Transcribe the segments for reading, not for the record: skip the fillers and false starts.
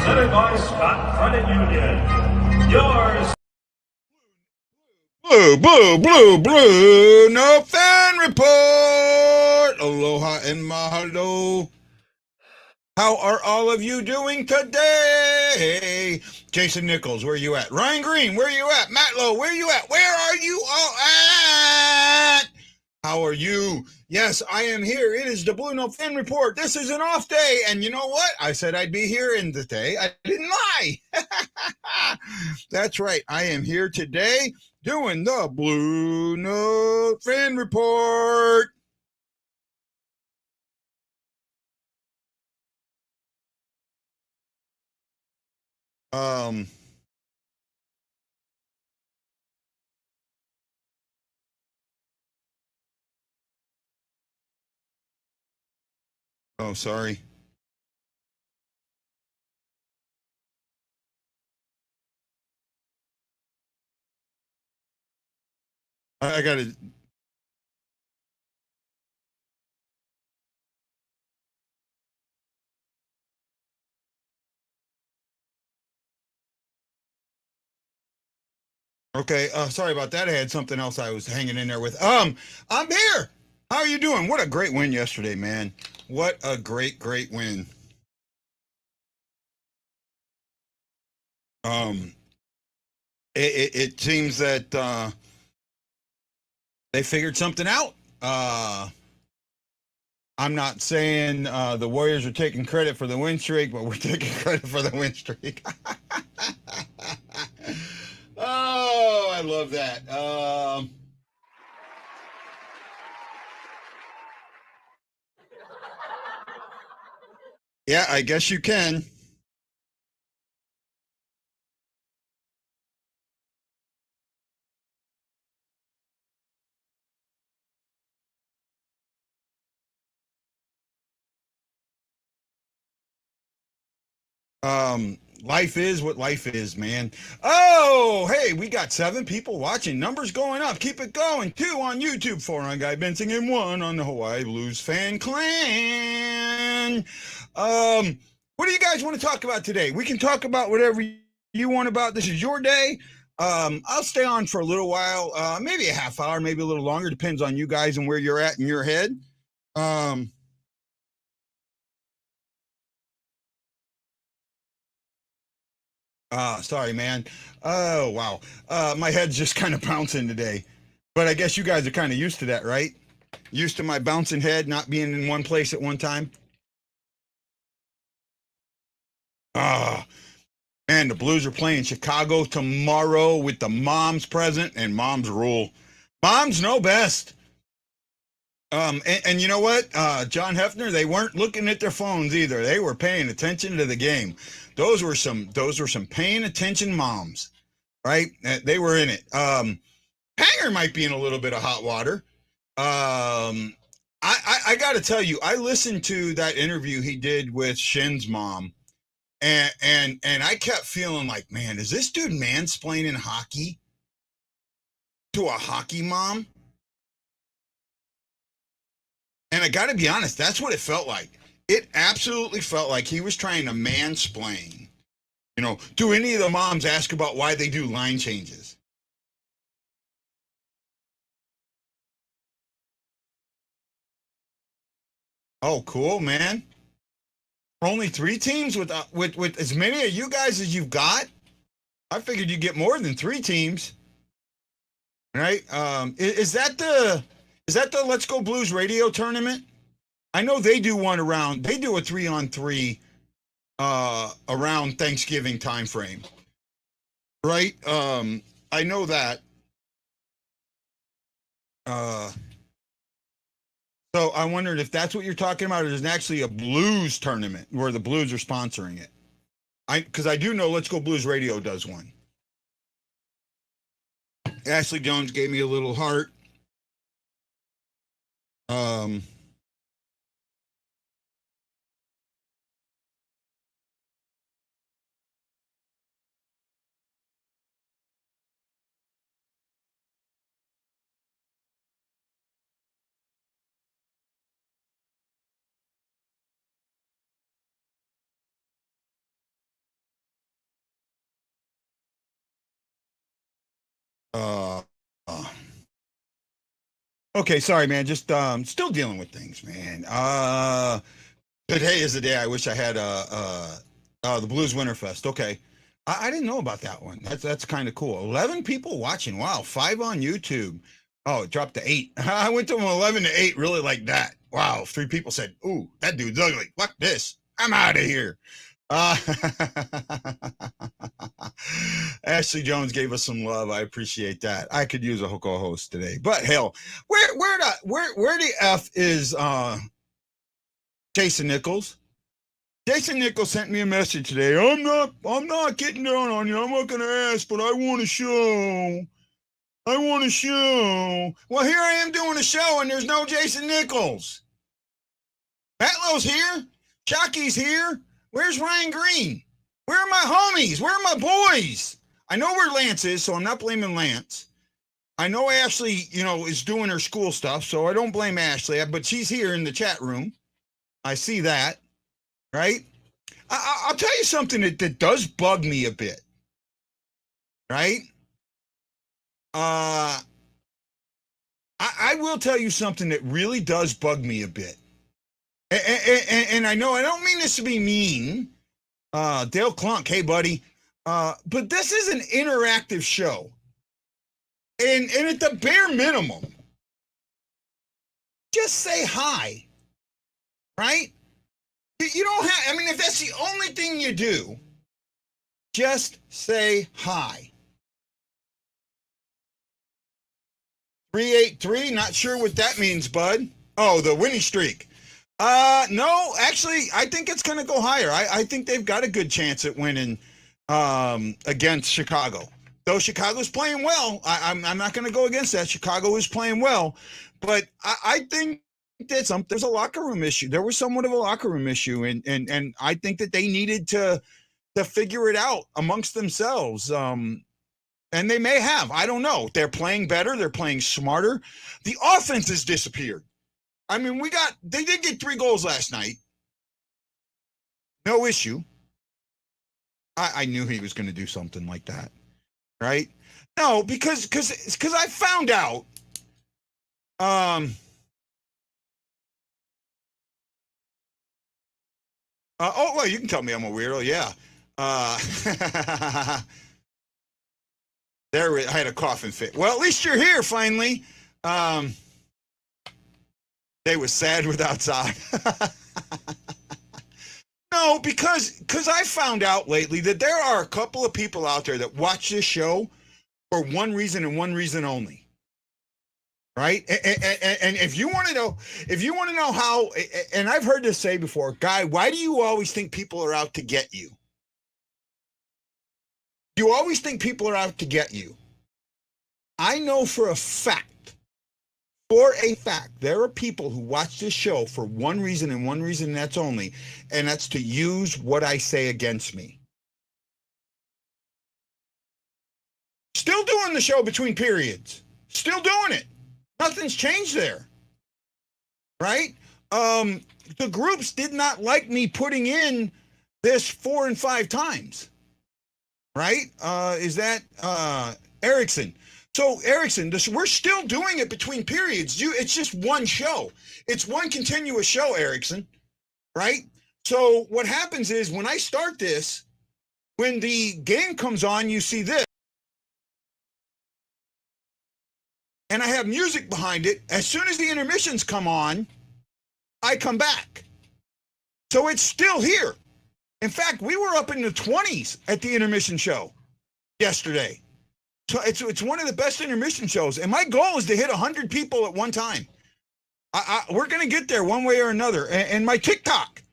presented by Scott Credit Union. Yours. Blue. No fan report. Aloha and mahalo. How are all of you doing today? Jason Nichols, where you at? Ryan Green, where you at? Matt Lowe, where you at? Where are you all at? How are you? Yes, I am here. It is the BlueNote fan report. This is an off day. And you know what? I said I'd be here in the day. I didn't lie. That's right. I am here today doing the BlueNote fan report. Oh, sorry. I got to. Okay, sorry about that. I had something else I was hanging in there with. I'm here. How are you doing? What a great win yesterday, man. What a great win. Um, it seems that they figured something out. I'm not saying the Warriors are taking credit for the win streak, but we're taking credit for the win streak. Oh, I love that. Yeah, I guess you can. Life is what life is, man. Oh, hey, we got 7 people watching. Numbers going up. Keep it going. 2 on YouTube, 4 on Guy Benson, and 1 on the Hawaii Blues fan clan. What do you guys want to talk about today? We can talk about whatever you want about. This is your day. I'll stay on for a little while, maybe a half hour, maybe a little longer. Depends on you guys and where you're at in your head. Um, sorry, man. Oh, wow. My head's just kind of bouncing today. But I guess you guys are kind of used to that, right? Used to my bouncing head not being in one place at one time. Ah, man, the Blues are playing Chicago tomorrow with the moms present, and moms rule. Moms know best. And you know what? John Hefner, they weren't looking at their phones either. They were paying attention to the game. Those were some paying attention moms, right? They were in it. Hanger might be in a little bit of hot water. I got to tell you, I listened to that interview he did with Shin's mom, and I kept feeling like, man, is this dude mansplaining hockey to a hockey mom? And I got to be honest, that's what it felt like. It absolutely felt like he was trying to mansplain. Do any of the moms ask about why they do line changes? Oh, cool, man. Only 3 teams with as many of you guys as you've got. I figured you'd get more than 3 teams, right? Is that the Let's Go Blues radio tournament? I know they do one around. They do a 3-on-3 around Thanksgiving time frame, right? I know that. Uh, so I wondered if that's what you're talking about, or there's actually a blues tournament where the Blues are sponsoring it. Because I do know Let's Go Blues Radio does one. Ashley Jones gave me a little heart. Um, Okay, sorry, man. Just still dealing with things, man. Today is the day I wish I had the Blues Winterfest. Okay, I didn't know about that one. That's kind of cool. 11 people watching. Wow, 5 on YouTube. Oh, it dropped to 8. I went from 11 to 8, really like that. Wow, 3 people said, "Ooh, that dude's ugly. Fuck this. I'm out of here." Uh, Ashley Jones gave us some love. I appreciate that. I could use a co-host today, but hell, where the f is Jason Nichols? Jason Nichols sent me a message today. I'm not getting down on you. I'm not gonna ask, but I want a show. I want a show. Well, here I am doing a show, and there's no Jason Nichols. Matlow's here. Chucky's here. Where's Ryan Green? Where are my homies? Where are my boys? I know where Lance is, so I'm not blaming Lance. I know Ashley, is doing her school stuff, so I don't blame Ashley, but she's here in the chat room. I see that, right? I'll tell you something that does bug me a bit, right? I will tell you something that really does bug me a bit. And I know I don't mean this to be mean. Dale Clunk, hey, buddy. But this is an interactive show. And at the bare minimum, just say hi, right? You don't have, if that's the only thing you do, just say hi. 383, not sure what that means, bud. Oh, the winning streak. No, actually, I think it's going to go higher. I think they've got a good chance at winning against Chicago. Though Chicago's playing well, I'm not going to go against that. Chicago is playing well, but I think that there's a locker room issue. There was somewhat of a locker room issue, and I think that they needed to figure it out amongst themselves. And they may have. I don't know. They're playing better. They're playing smarter. The offense has disappeared. They did get 3 goals last night. No issue. I knew he was going to do something like that, right? No, because I found out. Well, you can tell me I'm a weirdo. Yeah. I had a coughing fit. Well, at least you're here finally. They were sad without Zod. No, because I found out lately that there are a couple of people out there that watch this show for one reason and one reason only. Right? And if you want to know how, and I've heard this say before, Guy, why do you always think people are out to get you? You always think people are out to get you. I know for a fact, there are people who watch this show for one reason and one reason that's only, and that's to use what I say against me. Still doing the show between periods. Still doing it. Nothing's changed there. Right? The groups did not like me putting in this 4 and 5 times. Right? Is that Erickson? So, Erickson, we're still doing it between periods. It's just one show. It's one continuous show, Erickson, right? So what happens is when I start this, when the game comes on, you see this. And I have music behind it. As soon as the intermissions come on, I come back. So it's still here. In fact, we were up in the 20s at the intermission show yesterday. So it's one of the best intermission shows. And my goal is to hit 100 people at one time. We're going to get there one way or another. And my TikTok,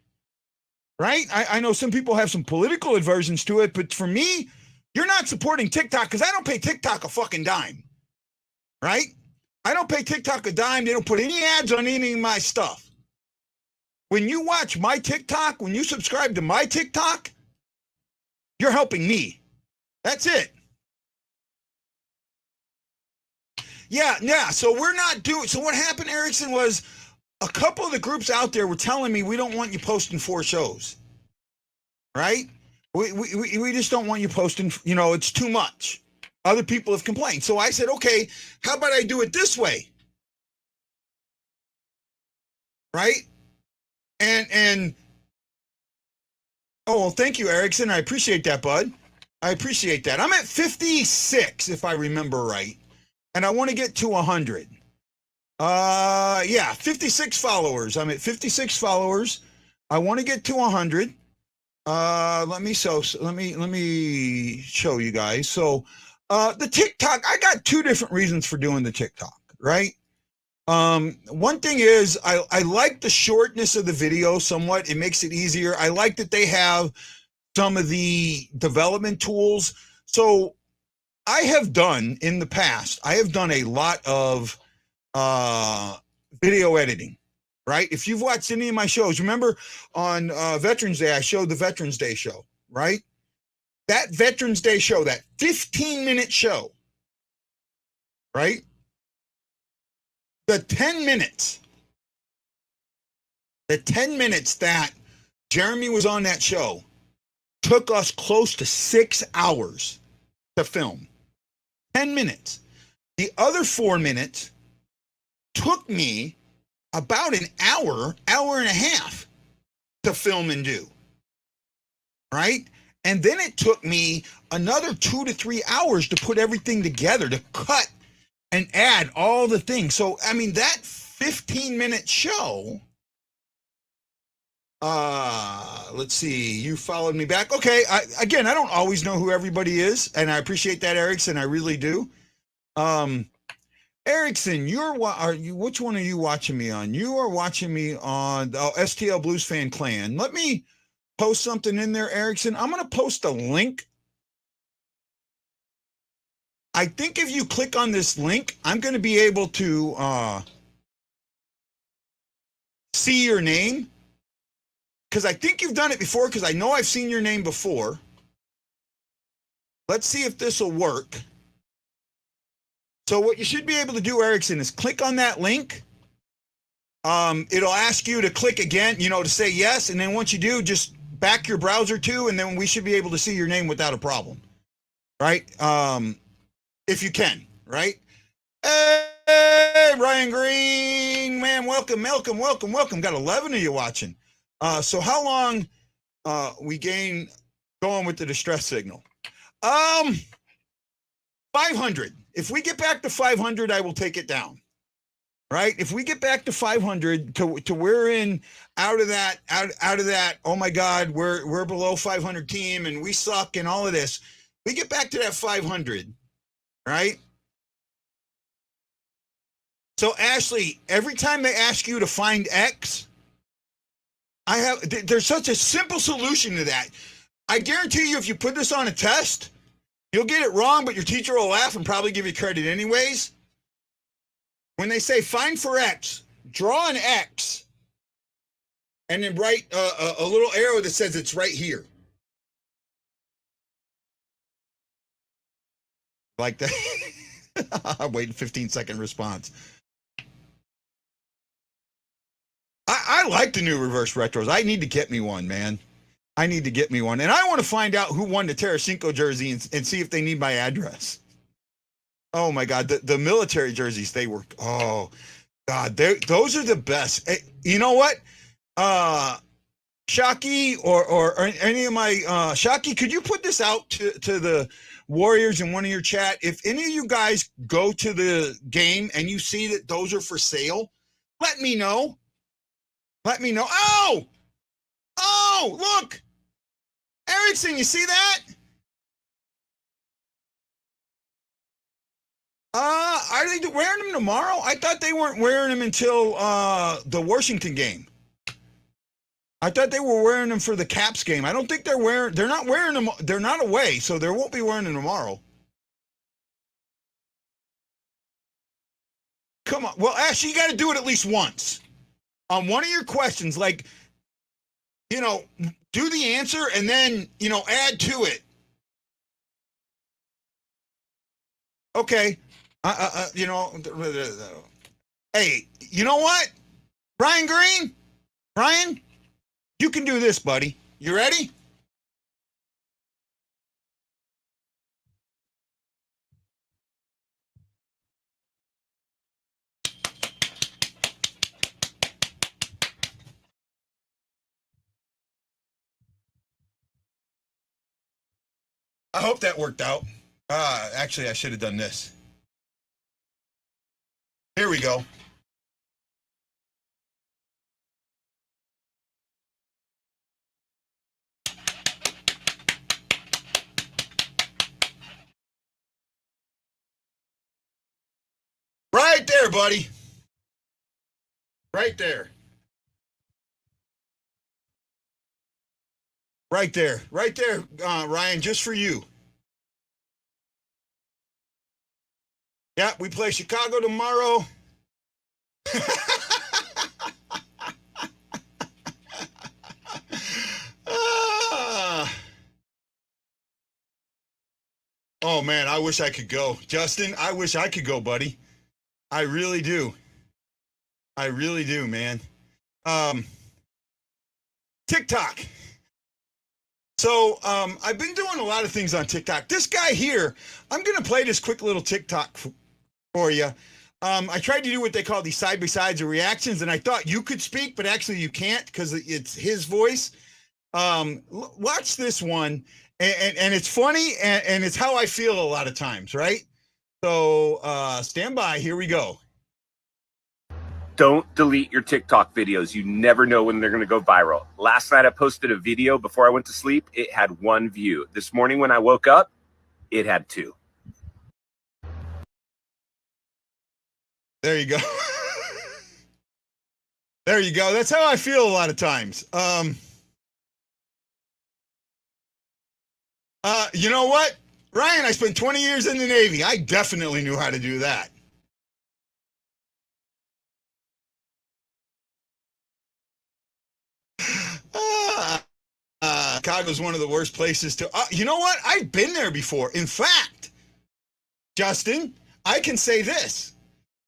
right? I know some people have some political aversions to it, but for me, you're not supporting TikTok because I don't pay TikTok a fucking dime, right? I don't pay TikTok a dime. They don't put any ads on any of my stuff. When you watch my TikTok, when you subscribe to my TikTok, you're helping me. That's it. Yeah. So we're not doing. So what happened, Erickson, was a couple of the groups out there were telling me we don't want you posting 4 shows, right? We just don't want you posting. It's too much. Other people have complained. So I said, okay, how about I do it this way? right? And oh, well, thank you, Erickson. I appreciate that, bud. I appreciate that. I'm at 56, if I remember right, and I want to get to 100. Yeah, 56 followers. I'm at 56 followers. I want to get to 100. Let me show you guys. So, the TikTok, I got two different reasons for doing the TikTok, right? One thing is I like the shortness of the video somewhat. It makes it easier. I like that they have some of the development tools. So I have done in the past, I have done a lot of video editing, right? If you've watched any of my shows, remember on Veterans Day, I showed the Veterans Day show, right? That Veterans Day show, that 15-minute show, right? The 10 minutes that Jeremy was on that show took us close to 6 hours to film. 10 minutes. The other 4 minutes took me about an hour and a half to film and do, right? And then it took me another 2 to 3 hours to put everything together, to cut and add all the things. So, I mean, that 15-minute show, let's see, you followed me back. Okay, I don't always know who everybody is, and I appreciate that, Erickson, I really do. Erickson, which one are you watching me on? You are watching me on the STL Blues Fan Clan. Let me post something in there, Erickson. I'm going to post a link. I think if you click on this link, I'm going to be able to see your name, because I think you've done it before, because I know I've seen your name before. Let's see if this will work. So what you should be able to do, Erickson, is click on that link. It'll ask you to click again, to say yes. And then once you do, just back your browser to, and then we should be able to see your name without a problem. Right? If you can, right? Hey, Ryan Green, man, welcome. Got 11 of you watching. So how long we gain going with the distress signal? 500. If we get back to 500, I will take it down. Right? If we get back to 500, to we're in out of that, oh my God, we're below 500 team and we suck and all of this. We get back to that 500, right? So Ashley, every time they ask you to find X, there's such a simple solution to that. I guarantee you, if you put this on a test, you'll get it wrong, but your teacher will laugh and probably give you credit anyways. When they say find for X, draw an X and then write a little arrow that says it's right here. Like that. I'm waiting 15-second response. I like the new reverse retros. I need to get me one, man. I need to get me one. And I want to find out who won the Tarasenko jersey and see if they need my address. Oh, my God. The military jerseys, they were, oh, God. Those are the best. You know what? Shockey or any of my, Shockey, could you put this out to the Warriors in one of your chat? If any of you guys go to the game and you see that those are for sale, let me know. Let me know. Oh, look. Erickson, you see that? Are they wearing them tomorrow? I thought they weren't wearing them until the Washington game. I thought they were wearing them for the Caps game. I don't think they're not wearing them. They're not away, so they won't be wearing them tomorrow. Come on. Well, Ashley, you got to do it at least once. On one of your questions, like, do the answer and then, add to it. Okay. Hey, you know what? Brian Green? Brian, you can do this, buddy. You ready? I hope that worked out. Actually, I should have done this. Here we go. Right there, buddy. Right there. Right there. Right there, Ryan, just for you. Yeah, we play Chicago tomorrow. Oh, man, I wish I could go. Justin, I wish I could go, buddy. I really do. I really do, man. TikTok. So I've been doing a lot of things on TikTok. This guy here, I'm going to play this quick little TikTok for you. I tried to do what they call these side-by-sides or reactions, and I thought you could speak, but actually you can't because it's his voice. Watch this one, and it's funny, and it's how I feel a lot of times, right? So stand by. Here we go. Don't delete your TikTok videos. You never know when they're going to go viral. Last night I posted a video before I went to sleep. It had 1 view. This morning when I woke up, it had 2. There you go. There you go. That's how I feel a lot of times. You know what? Ryan, I spent 20 years in the Navy. I definitely knew how to do that. Chicago's one of the worst places to. You know what? I've been there before. In fact, Justin, I can say this.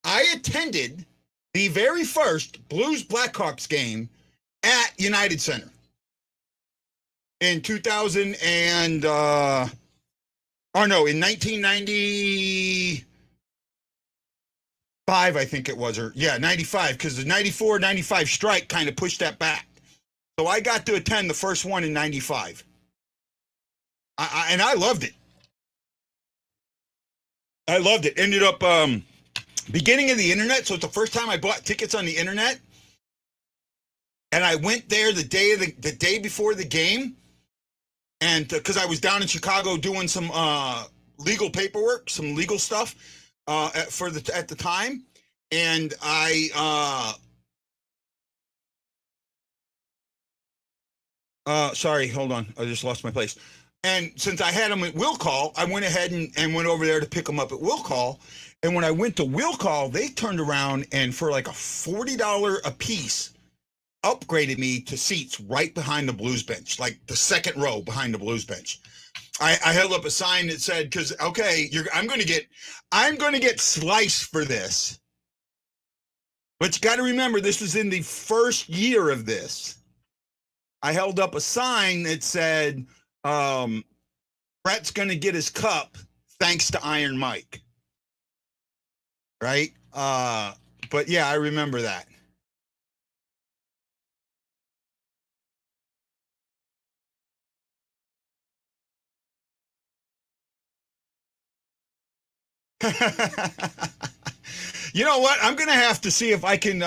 I attended the very first Blues Blackhawks game at United Center in 2000 and in 1995, I think it was, or 95, because the 94-95 strike kind of pushed that back. So I got to attend the first one in 95. And I loved it. I loved it. Ended up beginning of the internet, so it's the first time I bought tickets on the internet. And I went there the day before the game, and because I was down in Chicago doing some legal paperwork, some legal stuff at the time, and sorry, hold on, I just lost my place. And since I had them at Will Call, I went ahead and went over there to pick them up at Will Call. And when I went to Will Call, they turned around and for like a $40 a piece, upgraded me to seats right behind the Blues bench, like the second row behind the Blues bench. I held up a sign that said, "Because okay, I'm going to get sliced for this." But you got to remember, this was in the first year of this. I held up a sign that said, "Brett's going to get his cup thanks to Iron Mike." Right? But yeah, I remember that. You know what? I'm going to have to see if I can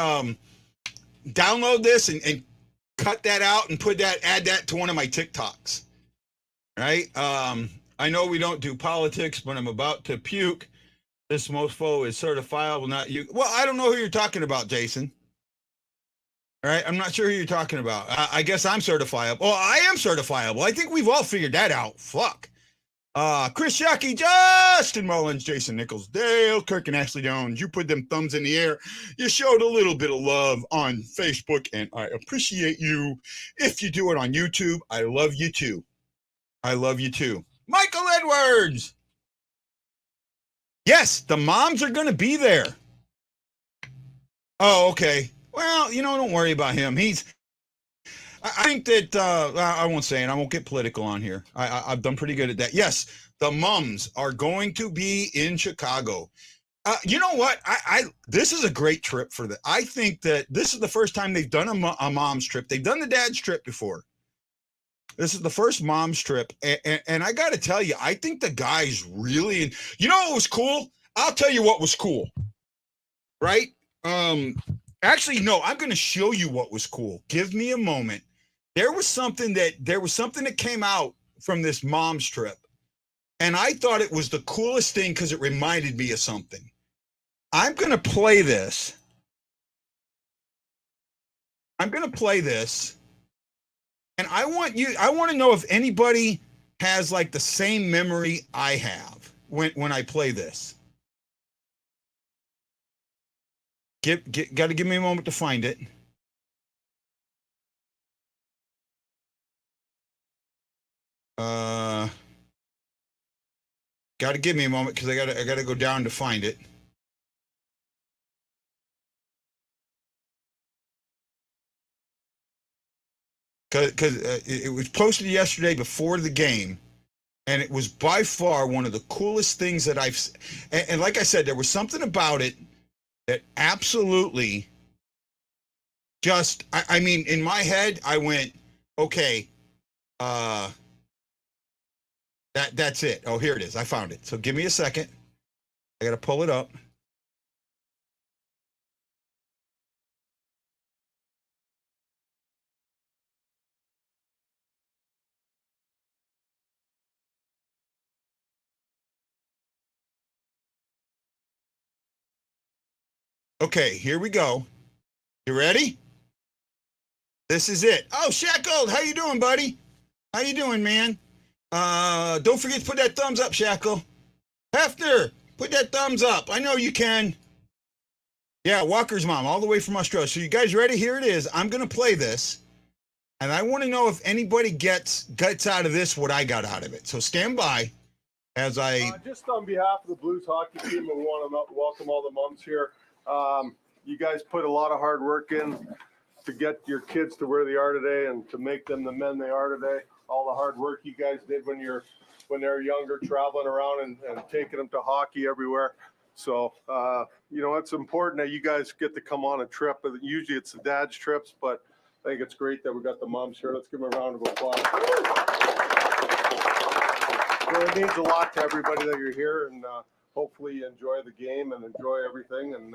download this and cut that out and add that to one of my TikToks. Right? I know we don't do politics, but I'm about to puke. This mofo is certifiable, not you. Well, I don't know who you're talking about, Jason. All right, I'm not sure who you're talking about. I guess I'm certifiable. Oh, I am certifiable. I think we've all figured that out. Fuck. Chris Shockey, Justin Mullins, Jason Nichols, Dale, Kirk, and Ashley Jones. You put them thumbs in the air. You showed a little bit of love on Facebook, and I appreciate you. If you do it on YouTube, I love you too. I love you too. Michael Edwards. Yes, the moms are going to be there. Oh, okay. Well, don't worry about him. I think that, I won't say it. I won't get political on here. I've done pretty good at that. Yes, the mums are going to be in Chicago. You know what? This is a great trip for them. I think that this is the first time they've done a mom's trip. They've done the dad's trip before. This is the first mom's trip, and I got to tell you, I think the guys really. You know what was cool? I'll tell you what was cool. Right? Actually, no. I'm going to show you what was cool. Give me a moment. There was something that came out from this mom's trip, and I thought it was the coolest thing because it reminded me of something. I'm going to play this. And I want to know if anybody has like the same memory I have when I play this. Got to give me a moment to find it. Got to give me a moment because I got to go down to find it. Because it was posted yesterday before the game, and it was by far one of the coolest things that I've. And like I said, there was something about it that absolutely just. I mean, in my head, I went, okay, that's it. Oh, here it is. I found it. So give me a second. I got to pull it up. Okay, here we go. You ready? This is it. Oh, Shaq Gold, how you doing, buddy? How you doing, man? Don't forget to put that thumbs up, Shackle. Hefner, put that thumbs up. I know you can. Yeah, Walker's mom, all the way from Australia. So you guys ready? Here it is. I'm going to play this, and I want to know if anybody gets out of this what I got out of it. So stand by as I... just on behalf of the Blues hockey team, we want to welcome all the moms here. You guys put a lot of hard work in to get your kids to where they are today and to make them the men they are today. All the hard work you guys did when they're younger, traveling around and taking them to hockey everywhere. So, it's important that you guys get to come on a trip. Usually it's the dad's trips, but I think it's great that we got the moms here. Let's give them a round of applause. So it means a lot to everybody that you're here, and hopefully you enjoy the game and enjoy everything. And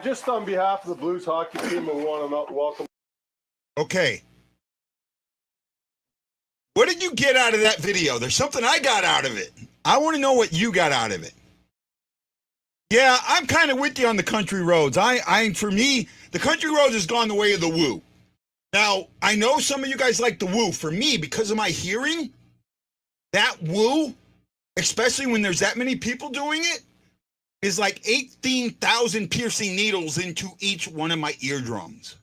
just on behalf of the Blues hockey team, we want to welcome. Okay. What did you get out of that video? There's something I got out of it. I want to know what you got out of it. Yeah, I'm kind of with you on the country roads. For me, the country roads has gone the way of the woo. Now, I know some of you guys like the woo. For me, because of my hearing, that woo, especially when there's that many people doing it, is like 18,000 piercing needles into each one of my eardrums.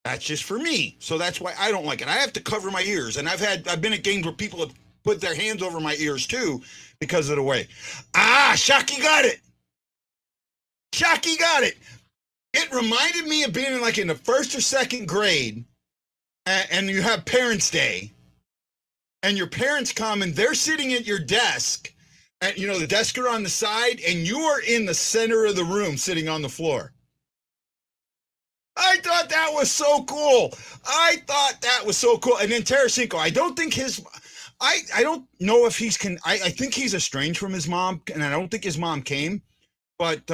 That's just for me. So that's why I don't like it. I have to cover my ears. And I've been at games where people have put their hands over my ears too because of the way. Shockey got it. Shockey got it. It reminded me of being in the first or second grade, and you have Parents' Day, and your parents come and they're sitting at your desk, and the desks are on the side, and you are in the center of the room sitting on the floor. I thought that was so cool. And then Tarasenko, I don't think I don't know if I think he's estranged from his mom, and I don't think his mom came, but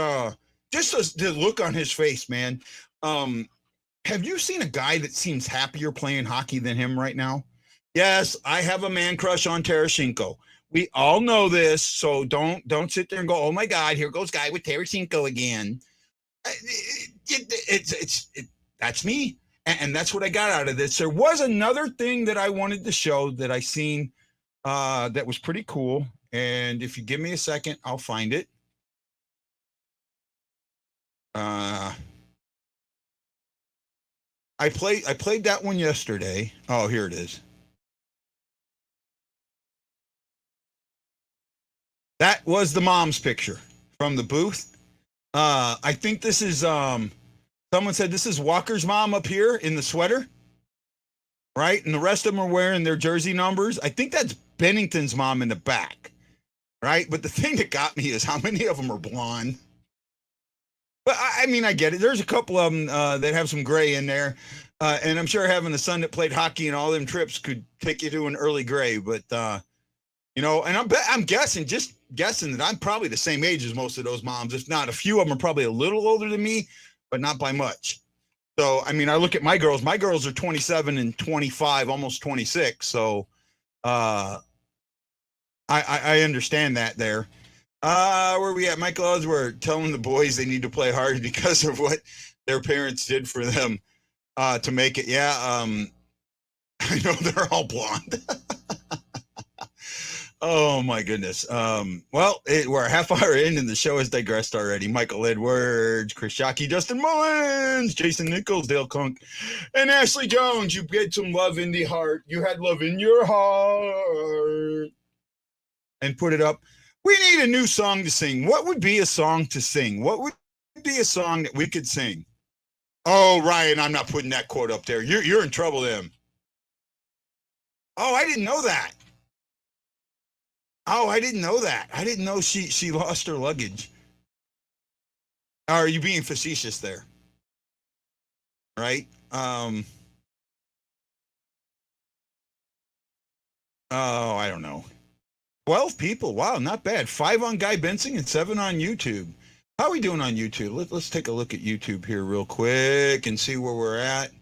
just the look on his face, man. Have you seen a guy that seems happier playing hockey than him right now? Yes, I have a man crush on Tarasenko. We all know this, so don't sit there and go, oh my God, here goes guy with Tarasenko again. That's me, and that's what I got out of this. There was another thing that I wanted to show that I seen that was pretty cool, and if you give me a second, I'll find it. I played that one yesterday. Oh, here it is. That was the mom's picture from the booth. I think this is someone said this is Walker's mom up here in the sweater, right? And the rest of them are wearing their jersey numbers. I think that's Bennington's mom in the back, right? But the thing that got me is how many of them are blonde. But I mean, I get it. There's a couple of them that have some gray in there. And I'm sure having a son that played hockey and all them trips could take you to an early gray. But, and I'm guessing that I'm probably the same age as most of those moms. If not, a few of them are probably a little older than me, but not by much. So, I mean, I look at my girls. My girls are 27 and 25, almost 26. So, I understand that there. Where we at? Michael Ellsworth telling the boys they need to play hard because of what their parents did for them to make it. Yeah, I know they're all blonde. Oh my goodness. We're a half hour in and the show has digressed already. Michael Edwards, Chris Shockey, Justin Mullins, Jason Nichols, Dale Kunk, and Ashley Jones. You get some love in the heart. You had love in your heart. And put it up. We need a new song to sing. What would be a song to sing? What would be a song that we could sing? Oh, Ryan, I'm not putting that quote up there. You're in trouble then. Oh, I didn't know that. Oh, I didn't know that. I didn't know she lost her luggage. Are you being facetious there? Right? Oh, I don't know. 12 people. Wow, not bad. 5 on Guy Benson and 7 on YouTube. How are we doing on YouTube? Let's take a look at YouTube here real quick and see where we're at.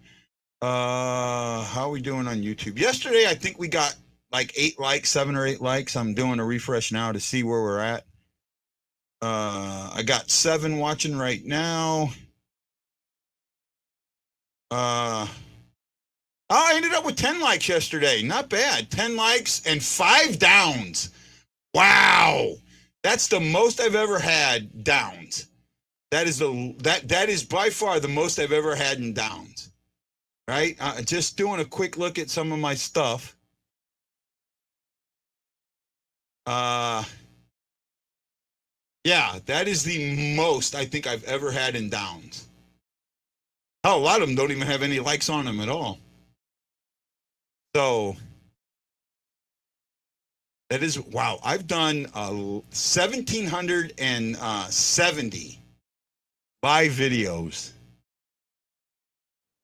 How are we doing on YouTube? Yesterday, I think we got like 8 likes, 7 or 8 likes. I'm doing a refresh now to see where we're at. I got 7 watching right now. I ended up with 10 likes yesterday. Not bad. 10 likes and 5 downs. Wow. That's the most I've ever had downs. That is by far the most I've ever had in downs. Right? Just doing a quick look at some of my stuff. Yeah, that is the most I think I've ever had in downs. Oh, a lot of them don't even have any likes on them at all. So that is, wow, I've done 1,770 live videos.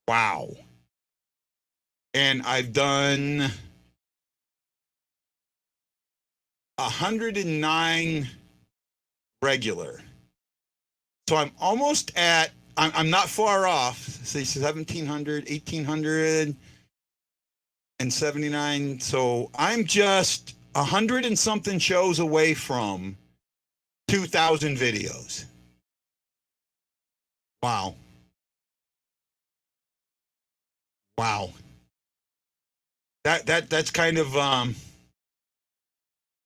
Wow. And I've done 109 regular. So I'm almost at, I'm not far off, say 1,700, 1,800. And 79. So I'm just 100 and something shows away from 2,000 videos. Wow. Wow. That's kind of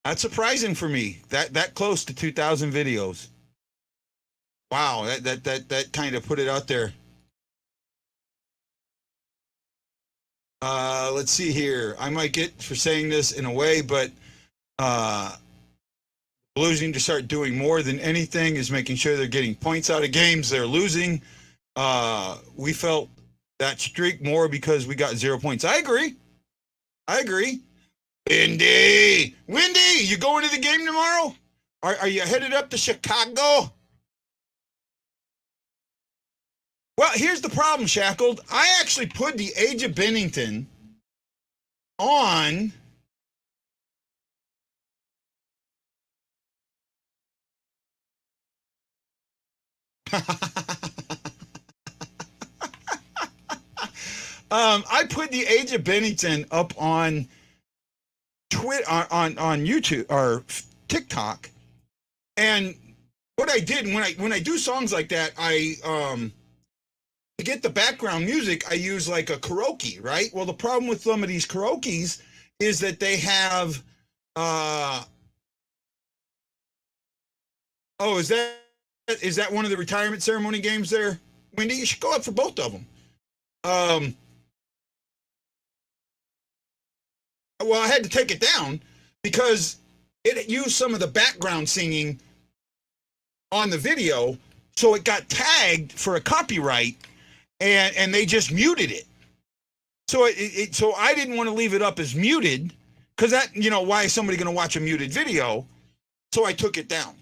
that's surprising for me. That close to 2,000 videos. Wow. That kind of put it out there. Let's see here. I might get for saying this in a way, but Blues need to start doing more than anything is making sure they're getting points out of games they're losing. We felt that streak more because we got 0 points. I agree. Windy, you going to the game tomorrow? Are you headed up to Chicago? Well, here's the problem, Shackled. I actually put the age of Bennington on I put the age of Bennington up on Twitter, on YouTube or TikTok, and what I did when I do songs like that, I to get the background music, I use like a karaoke, right? Well, the problem with some of these karaokes is that they have is that one of the retirement ceremony games there? Wendy, you should go up for both of them. Well, I had to take it down because it used some of the background singing on the video, so it got tagged for a copyright, and they just muted it. So so I didn't want to leave it up as muted because that, why is somebody going to watch a muted video? So I took it down.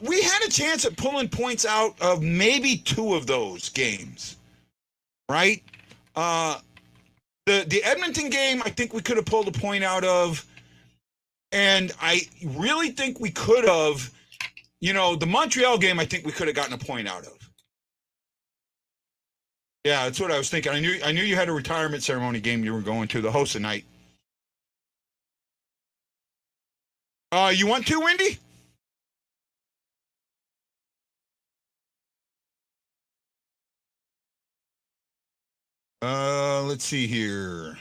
We had a chance at pulling points out of maybe 2 of those games, right? The Edmonton game, I think we could have pulled a point out of, and I really think we could have, the Montreal game, I think we could have gotten a point out of. Yeah, that's what I was thinking. I knew you had a retirement ceremony game you were going to, the host night. You want to, Wendy? Let's see here.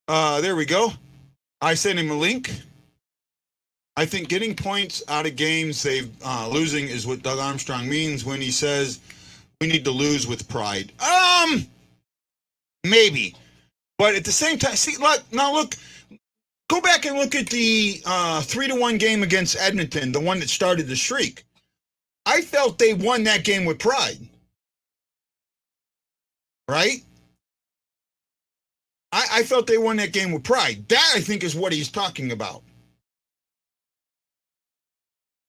There we go. I sent him a link. I think getting points out of games losing is what Doug Armstrong means when he says we need to lose with pride. Maybe, but at the same time, look, go back and look at the 3-1 game against Edmonton, the one that started the streak. I felt they won that game with pride, right? I felt they won that game with pride. That, I think, is what he's talking about.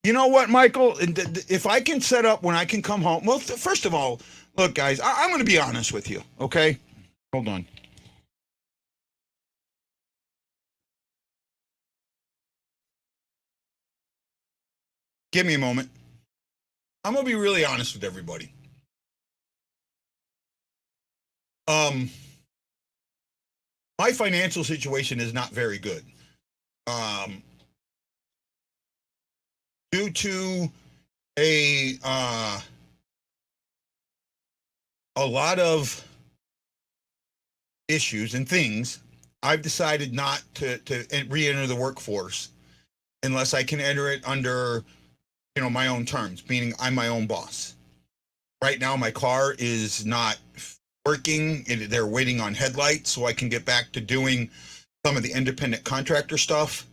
You know what, Michael? If I can set up when I can come home. Well, first of all, look, guys, I'm going to be honest with you, okay? Hold on. Give me a moment. I'm going to be really honest with everybody. My financial situation is not very good. Due to a lot of issues and things, I've decided not to re-enter the workforce unless I can enter it under, my own terms, meaning I'm my own boss. Right now, my car is not working. They're waiting on headlights so I can get back to doing some of the independent contractor stuff.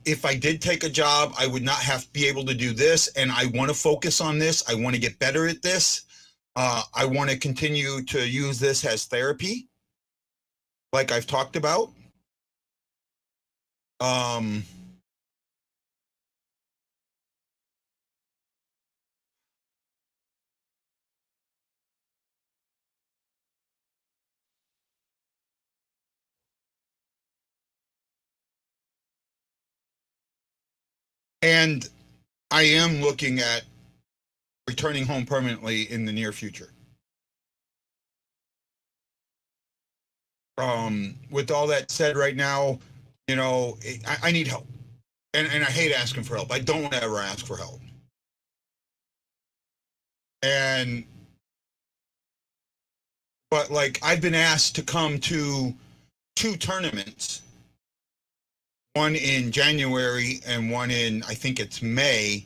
If I did take a job, I would not have to be able to do this, and I want to focus on this. I want to get better at this. I want to continue to use this as therapy, like I've talked about. And I am looking at returning home permanently in the near future. With all that said, right now, I need help, and I hate asking for help. I don't want to ever ask for help. But like, I've been asked to come to 2 tournaments, one in January and one in, I think it's May.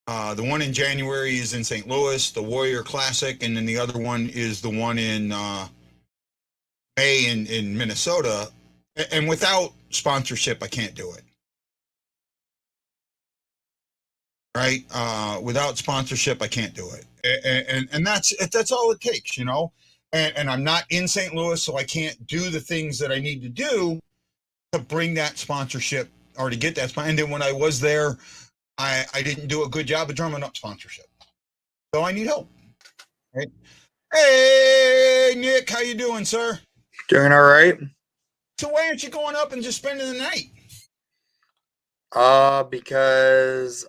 The one in January is in St. Louis, the Warrior Classic, and then the other one is the one in May in Minnesota. And without sponsorship, I can't do it. Right? Without sponsorship, I can't do it. And that's all it takes, And I'm not in St. Louis, so I can't do the things that I need to do to bring that sponsorship or to get that sponsor. And then when I was there, I didn't do a good job of drumming up sponsorship. So I need help. Right? Hey, Nick, how you doing, sir? Doing all right. So why aren't you going up and just spending the night? Because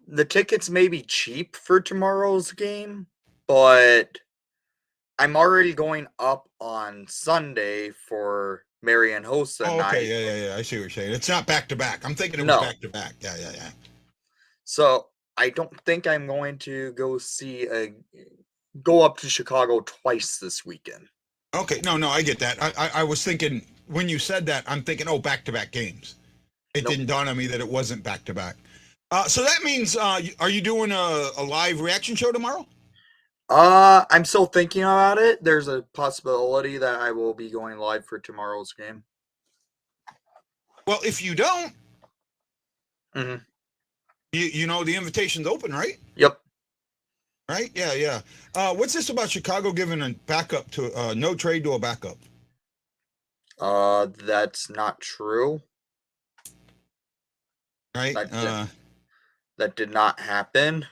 the tickets may be cheap for tomorrow's game, but I'm already going up on Sunday for Marian Hossa night. Okay, yeah. I see what you're saying. It's not back to back. I'm thinking it was back to back. Yeah. So I don't think I'm going to go up to Chicago twice this weekend. Okay, no, I get that. I was thinking when you said that, I'm thinking, back to back games. It didn't dawn on me that it wasn't back to back. So that means, are you doing a live reaction show tomorrow? I'm still thinking about it. There's a possibility that I will be going live for tomorrow's game. Well, if you don't, Mm-hmm. you know the invitation's open, right? Yep. Right? Yeah. What's this about Chicago giving a backup to no trade to a backup? That's not true. Right? That did not happen.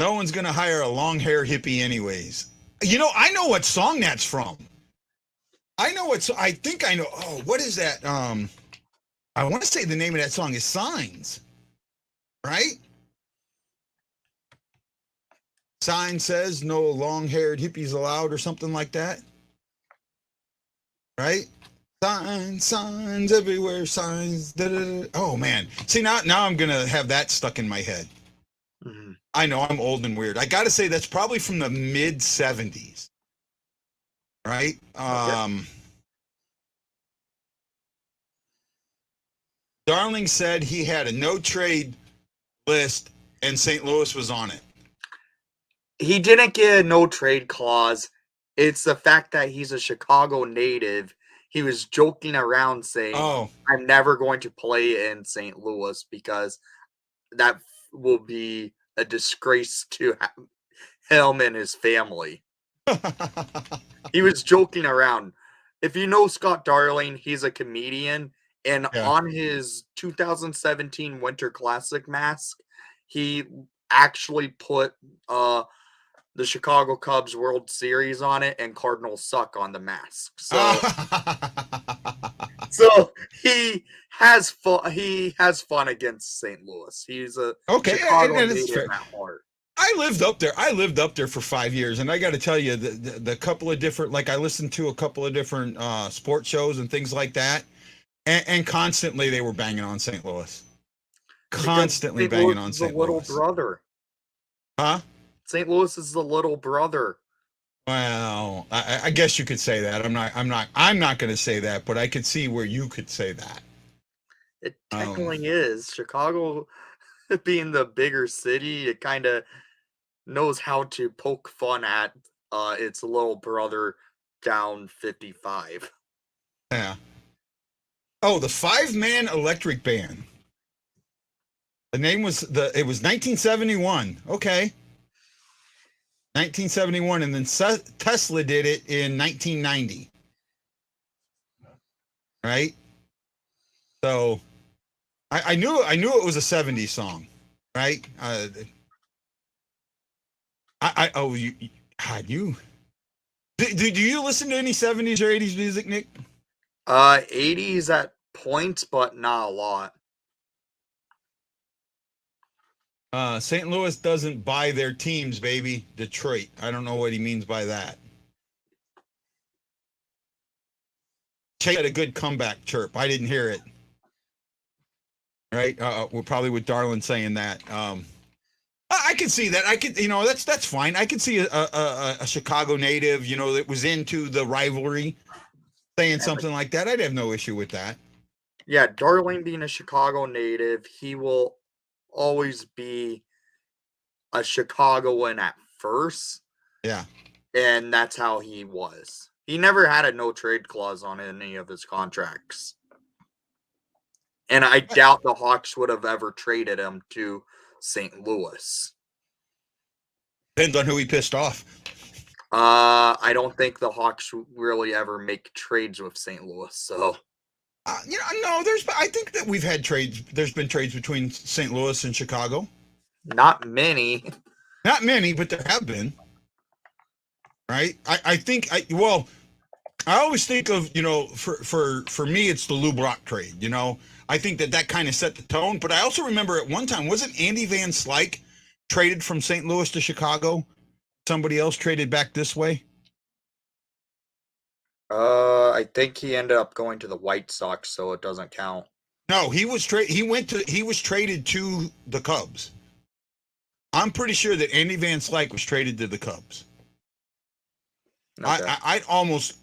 No one's gonna hire a long-haired hippie anyways. You know, I know what song that's from. I think I know. Oh, what is that? I want to say the name of that song is Signs. Right? Sign says no long-haired hippies allowed or something like that. Right? Signs everywhere, signs. Da-da-da. Oh man. See now I'm gonna have that stuck in my head. Mm-hmm. I know I'm old and weird. I gotta say that's probably from the mid 70s. Right? Darling said he had a no trade list and St. Louis was on it. He didn't get a no trade clause. It's the fact that he's a Chicago native. He was joking around saying, I'm never going to play in St. Louis because that will be a disgrace to him and his family. He was joking around. If you know Scott Darling, he's a comedian. And on his 2017 Winter Classic mask, he actually put the Chicago Cubs World Series on it and Cardinals suck on the mask. So he has fun. He has fun against St. Louis. He's a Chicago native at heart. I lived up there for 5 years, and I got to tell you, the couple of different, like I listened to a couple of different sports shows and things like that, and constantly they were banging on St. Louis. Constantly banging on St. Louis. The little brother. Huh? St. Louis is the little brother. Well, I guess you could say that. I'm not going to say that, but I could see where you could say that. It technically is. Chicago being the bigger city, it kind of knows how to poke fun at its little brother down 55. Yeah. Oh, the 5-man electric band. The name was it was 1971. Okay. 1971, and then Tesla did it in 1990. Right? So I knew it was a 70s song, right? Do you listen to any 70s or 80s music, Nick? 80s at points, but not a lot. St. Louis doesn't buy their teams, baby. Detroit. I don't know what he means by that. Chase had a good comeback chirp. I didn't hear it. Right? We're probably with Darlin saying that. I can see that. I could, that's fine. I could see a Chicago native, that was into the rivalry saying something like that. I'd have no issue with that. Yeah, Darling being a Chicago native, he will always be a Chicagoan at first. Yeah. And that's how he was. He never had a no trade clause on any of his contracts. And I doubt the Hawks would have ever traded him to St. Louis. Depends on who he pissed off. I don't think the Hawks really ever make trades with St. Louis. So, no, I think that we've had trades. There's been trades between St. Louis and Chicago. Not many. Not many, but there have been. Right? I always think of, for me, it's the Lou Brock trade, I think that kind of set the tone, but I also remember at one time, wasn't Andy Van Slyke traded from St. Louis to Chicago? Somebody else traded back this way? I think he ended up going to the White Sox, so it doesn't count. No, he was traded to the Cubs. I'm pretty sure that Andy Van Slyke was traded to the Cubs. Okay. I'd almost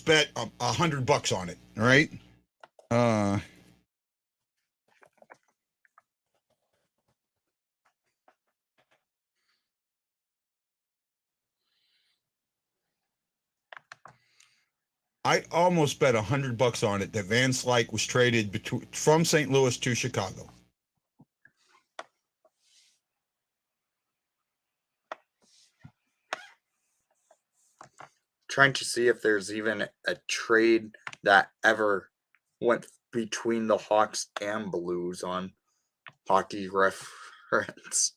bet $100 on it. All right. I almost bet $100 on it that Van Slyke was traded from St. Louis to Chicago. Trying to see if there's even a trade that ever went between the Hawks and Blues on Hockey Reference.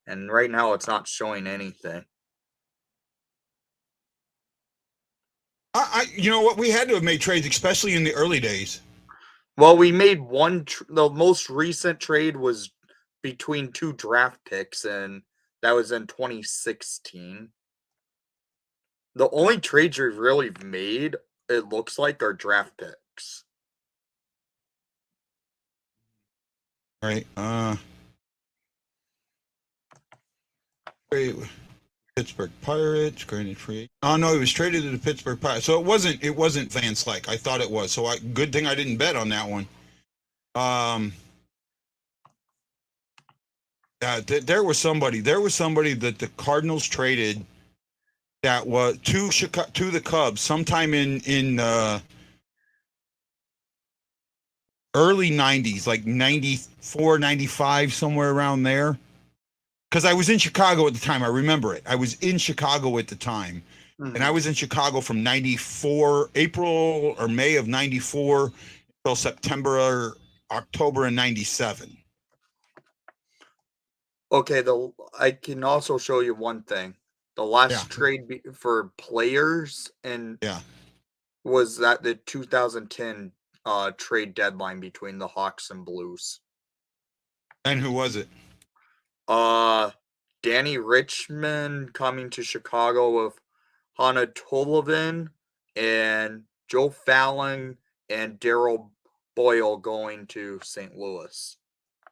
And right now it's not showing anything. You know what? We had to have made trades, especially in the early days. Well, we made one. The most recent trade was between 2 draft picks, and that was in 2016. The only trades we've really made, it looks like, are draft picks. All right. Pittsburgh Pirates, granted free. Oh no, he was traded to the Pittsburgh Pirates. So it wasn't Van Slyke. I thought it was. So good thing I didn't bet on that one. There was somebody that the Cardinals traded that was to the Cubs sometime in early 90s, like 94, 95, somewhere around there. Because I was in Chicago at the time. I remember it. I was in Chicago at the time. And I was in Chicago from 94, April or May of 94 until September or October of 97. Okay, I can also show you one thing. The last trade for players was that the 2010 trade deadline between the Hawks and Blues. And who was it? Danny Richmond coming to Chicago with Hannah Tolivin and Joe Fallon and Daryl Boyle going to St. Louis.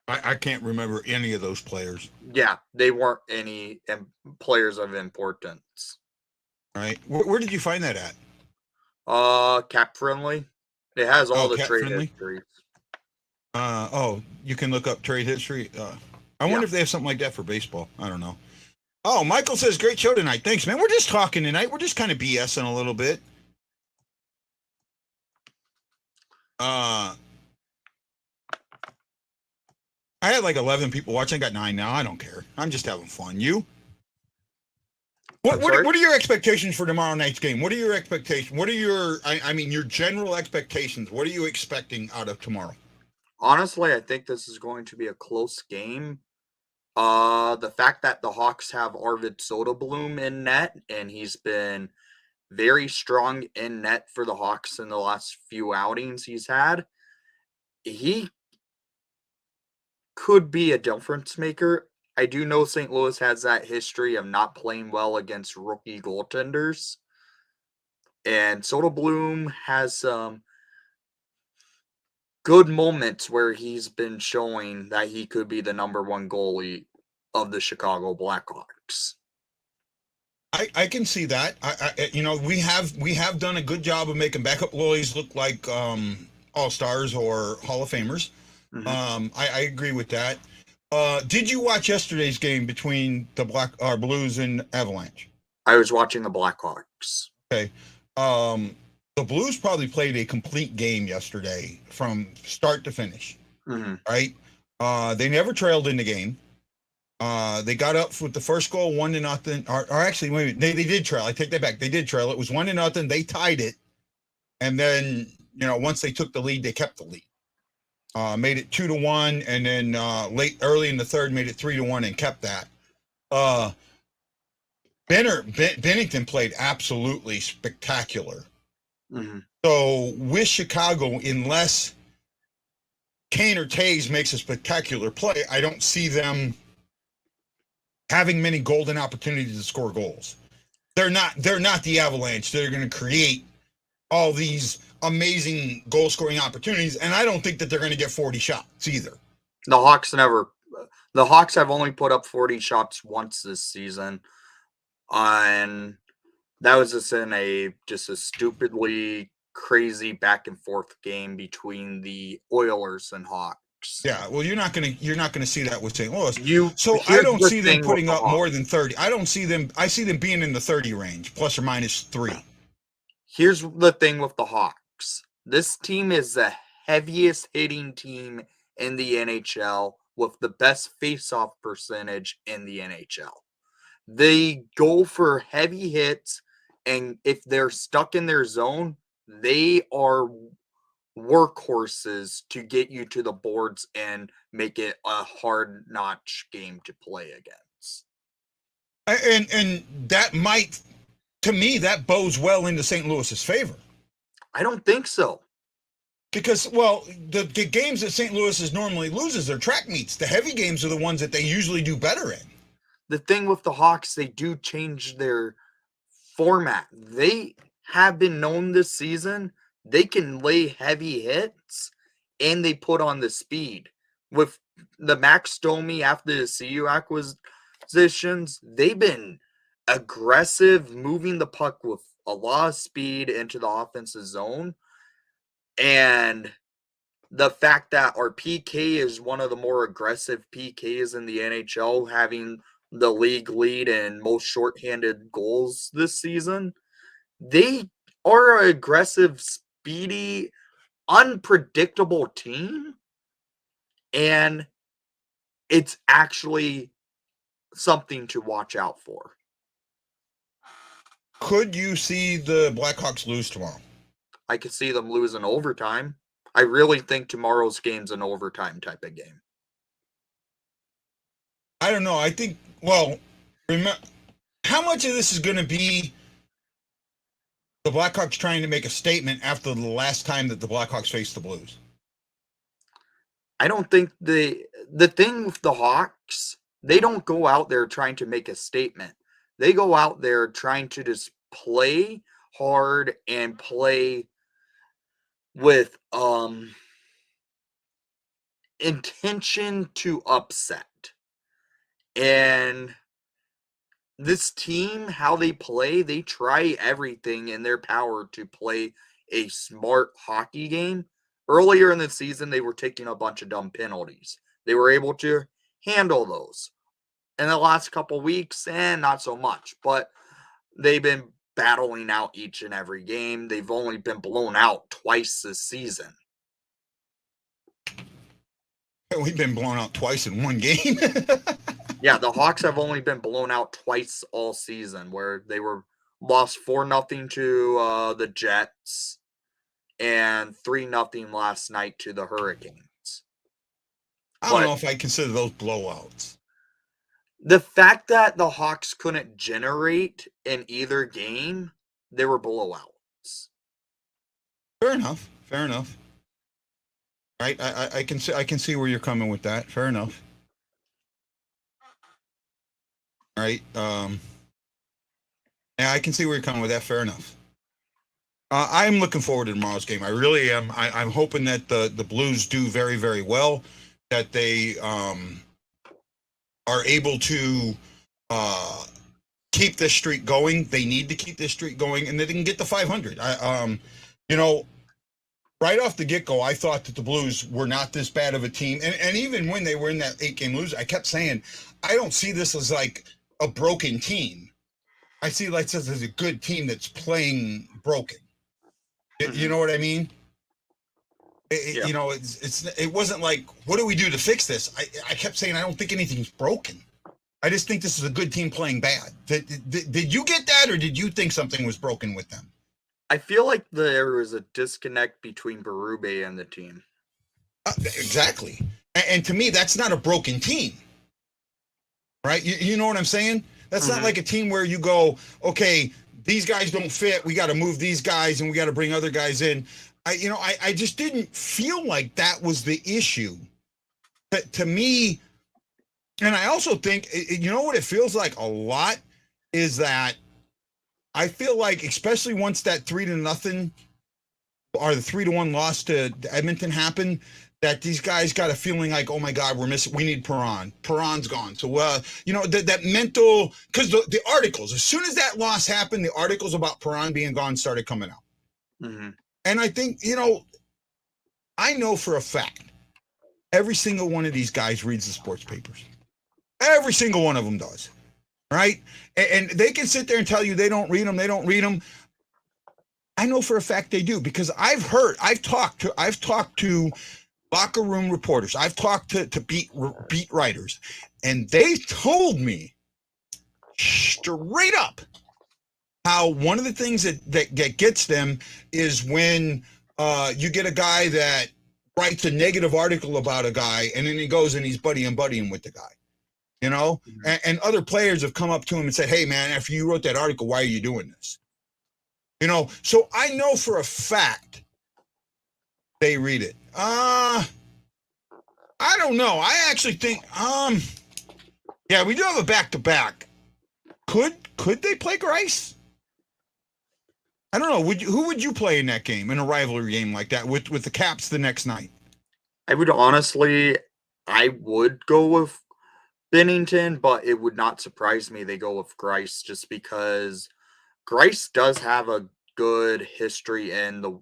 I can't remember any of those players. Yeah, they weren't any players of importance. All right. Where did you find that at? Cap Friendly. It has all the trade Friendly? histories. You can look up trade history. I wonder if they have something like that for baseball. I don't know. Oh, Michael says, great show tonight. Thanks, man. We're just talking tonight. We're just kind of BSing a little bit. I had like 11 people watching. I got 9 now. I don't care. I'm just having fun. You? What are your expectations for tomorrow night's game? What are your expectations? What are your your general expectations? What are you expecting out of tomorrow? Honestly, I think this is going to be a close game. The fact that the Hawks have Arvid Soderblom in net, and he's been very strong in net for the Hawks in the last few outings he's had. He could be a difference maker. I do know St. Louis has that history of not playing well against rookie goaltenders. And Soderblom has some good moments where he's been showing that he could be the number 1 goalie of the Chicago Blackhawks. I can see that. We have done a good job of making backup goalies look like all-stars or Hall of Famers. I agree with that. Did you watch yesterday's game between the Blues and Avalanche? I was watching the Blackhawks. Okay. The Blues probably played a complete game yesterday from start to finish. Right? They never trailed in the game. They got up with the first goal 1-0. Or actually, wait a minute, they did trail. I take that back. They did trail. It was 1-0. They tied it. And then, once they took the lead, they kept the lead. Made it 2-1, and then early in the third made it 3-1 and kept that. Bennington played absolutely spectacular. So with Chicago, unless Kane or Taves makes a spectacular play, I don't see them having many golden opportunities to score goals. They're not the Avalanche. They're going to create all these amazing goal scoring opportunities, and I don't think that they're going to get 40 shots either. The Hawks have only put up 40 shots once this season, and that was just in a stupidly crazy back and forth game between the Oilers and Hawks. Yeah, well, you're not gonna see that with St. Louis. I don't see them putting up more than 30. I see them being in the 30 range, plus or minus 3. Here's the thing with the Hawks. This team is the heaviest hitting team in the NHL with the best face-off percentage in the NHL. They go for heavy hits, and if they're stuck in their zone, they are workhorses to get you to the boards and make it a hard notch game to play against. And that might, to me, that bodes well into St. Louis's favor. I don't think so. Because, well, the games that St. Louis normally loses, their track meets. The heavy games are the ones that they usually do better in. The thing with the Hawks, they do change their format. They have been known this season, they can lay heavy hits and they put on the speed. With the Max Domi after the CU acquisitions, they've been aggressive, moving the puck with a lot of speed into the offensive zone. And the fact that our PK is one of the more aggressive PKs in the NHL, having the league lead in most shorthanded goals this season, they are an aggressive, speedy, unpredictable team. And it's actually something to watch out for. Could you see the Blackhawks lose tomorrow? I could see them lose in overtime. I really think tomorrow's game's an overtime type of game. I don't know. I think, well, remember, how much of this is going to be the Blackhawks trying to make a statement after the last time that the Blackhawks faced the Blues? I don't think the thing with the Hawks, they don't go out there trying to make a statement. They go out there trying to just play hard and play with intention to upset. And this team, how they play, they try everything in their power to play a smart hockey game. Earlier in the season, they were taking a bunch of dumb penalties. They were able to handle those. In the last couple weeks, not so much. But they've been battling out each and every game. They've only been blown out twice this season. We've been blown out twice in one game. Yeah, the Hawks have only been blown out twice all season, where they were lost 4-0 to the Jets and 3-0 last night to the Hurricanes. I don't know if I consider those blowouts. The fact that the Hawks couldn't generate in either game, they were blowouts. Fair enough. Right, I can see where you're coming with that. Fair enough. Right. Yeah, I can see where you're coming with that. Fair enough. I'm looking forward to tomorrow's game. I really am. I'm hoping that the Blues do very, very well. That they are able to keep this streak going. They need to keep this streak going, and they can get to 500. Right off the get-go, I thought that the Blues were not this bad of a team. And even when they were in that 8-game lose, I kept saying, I don't see this as like a broken team. I see like this as a good team that's playing broken. Mm-hmm. You know what I mean? Yeah. It wasn't like, what do we do to fix this? I kept saying, I don't think anything's broken. I just think this is a good team playing bad. Did you get that, or did you think something was broken with them? I feel like there was a disconnect between Berube and the team. Exactly. And to me, that's not a broken team. Right? You know what I'm saying? That's not like a team where you go, okay, these guys don't fit. We got to move these guys and we got to bring other guys in. I just didn't feel like that was the issue. But to me, and I also think, you know what it feels like a lot is that I feel like, especially once that 3-0 or the 3-1 loss to Edmonton happened, that these guys got a feeling like, oh my God, we need Perron. Perron's gone. So, that mental, because the articles, as soon as that loss happened, the articles about Perron being gone started coming out. Mm-hmm. And I think, I know for a fact, every single one of these guys reads the sports papers. Every single one of them does. Right? And they can sit there and tell you they don't read them. I know for a fact they do, because I've talked to locker room reporters. I've talked to beat writers, and they told me straight up how one of the things that gets them is when you get a guy that writes a negative article about a guy, and then he goes and he's buddying with the guy, you know? Mm-hmm. And other players have come up to him and said, hey, man, after you wrote that article, why are you doing this? You know, so I know for a fact they read it. I don't know. I actually think, yeah, we do have a back-to-back. Could they play Grice? I don't know. Who would you play in that game, in a rivalry game like that, with the Caps the next night? I would go with Binnington, but it would not surprise me they go with Grice, just because Grice does have a good history in the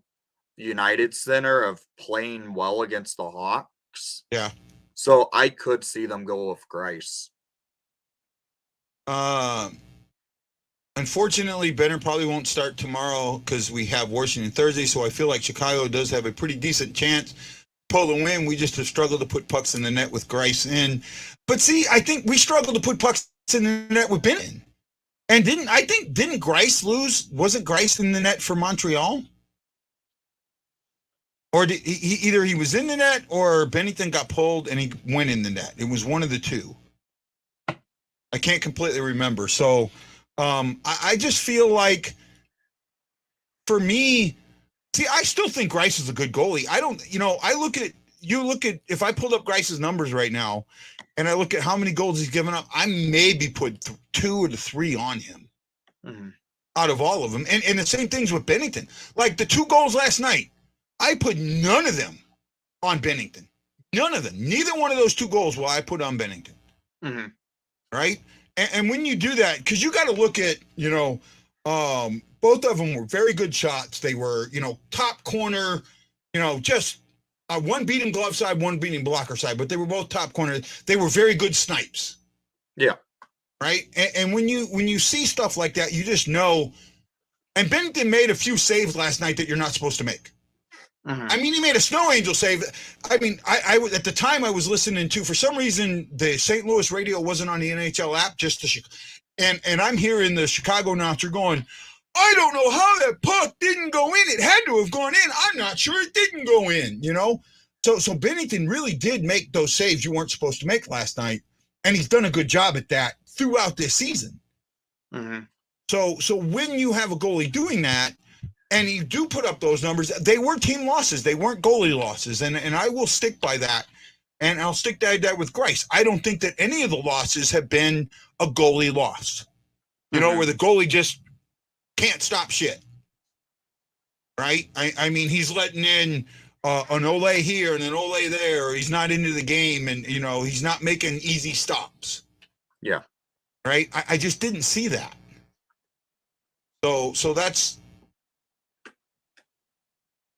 United Center of playing well against the Hawks. Yeah. So I could see them go with Grice. Unfortunately, Benner probably won't start tomorrow because we have Washington Thursday, so I feel like Chicago does have a pretty decent chance to pull the win. We just have struggled to put pucks in the net with Grice in. But see, I think we struggled to put pucks in the net with Benning. And didn't Grice lose? Wasn't Grice in the net for Montreal? Or either he was in the net or Bennington got pulled and he went in the net. It was one of the two. I can't completely remember. So I just feel like, for me, see, I still think Grice is a good goalie. If I pulled up Grice's numbers right now and I look at how many goals he's given up, I maybe put 2 or 3 on him out of all of them. And the same things with Binnington. Like the 2 goals last night, I put none of them on Binnington. None of them. Neither one of those 2 goals will I put on Binnington. Mm-hmm. Right? And when you do that, because you got to look at, both of them were very good shots. They were, top corner, just one beating glove side, one beating blocker side, but they were both top corner. They were very good snipes. Yeah. Right. And when you see stuff like that, you just know. And Bennington made a few saves last night that you're not supposed to make. Mm-hmm. I mean, he made a snow angel save. I mean, I at the time I was listening to, for some reason, the St. Louis radio wasn't on the NHL app, and I'm hearing the Chicago announcer going, I don't know how that puck didn't go in. It had to have gone in. I'm not sure it didn't go in, So Bennington really did make those saves you weren't supposed to make last night, and he's done a good job at that throughout this season. Mm-hmm. So when you have a goalie doing that, and you do put up those numbers, they were team losses. They weren't goalie losses, and I will stick by that, and I'll stick by that with Grice. I don't think that any of the losses have been a goalie loss, where the goalie just can't stop shit, right? I mean, he's letting in an Ole here and an Ole there, or he's not into the game, and, he's not making easy stops. Yeah. Right? I just didn't see that. So that's...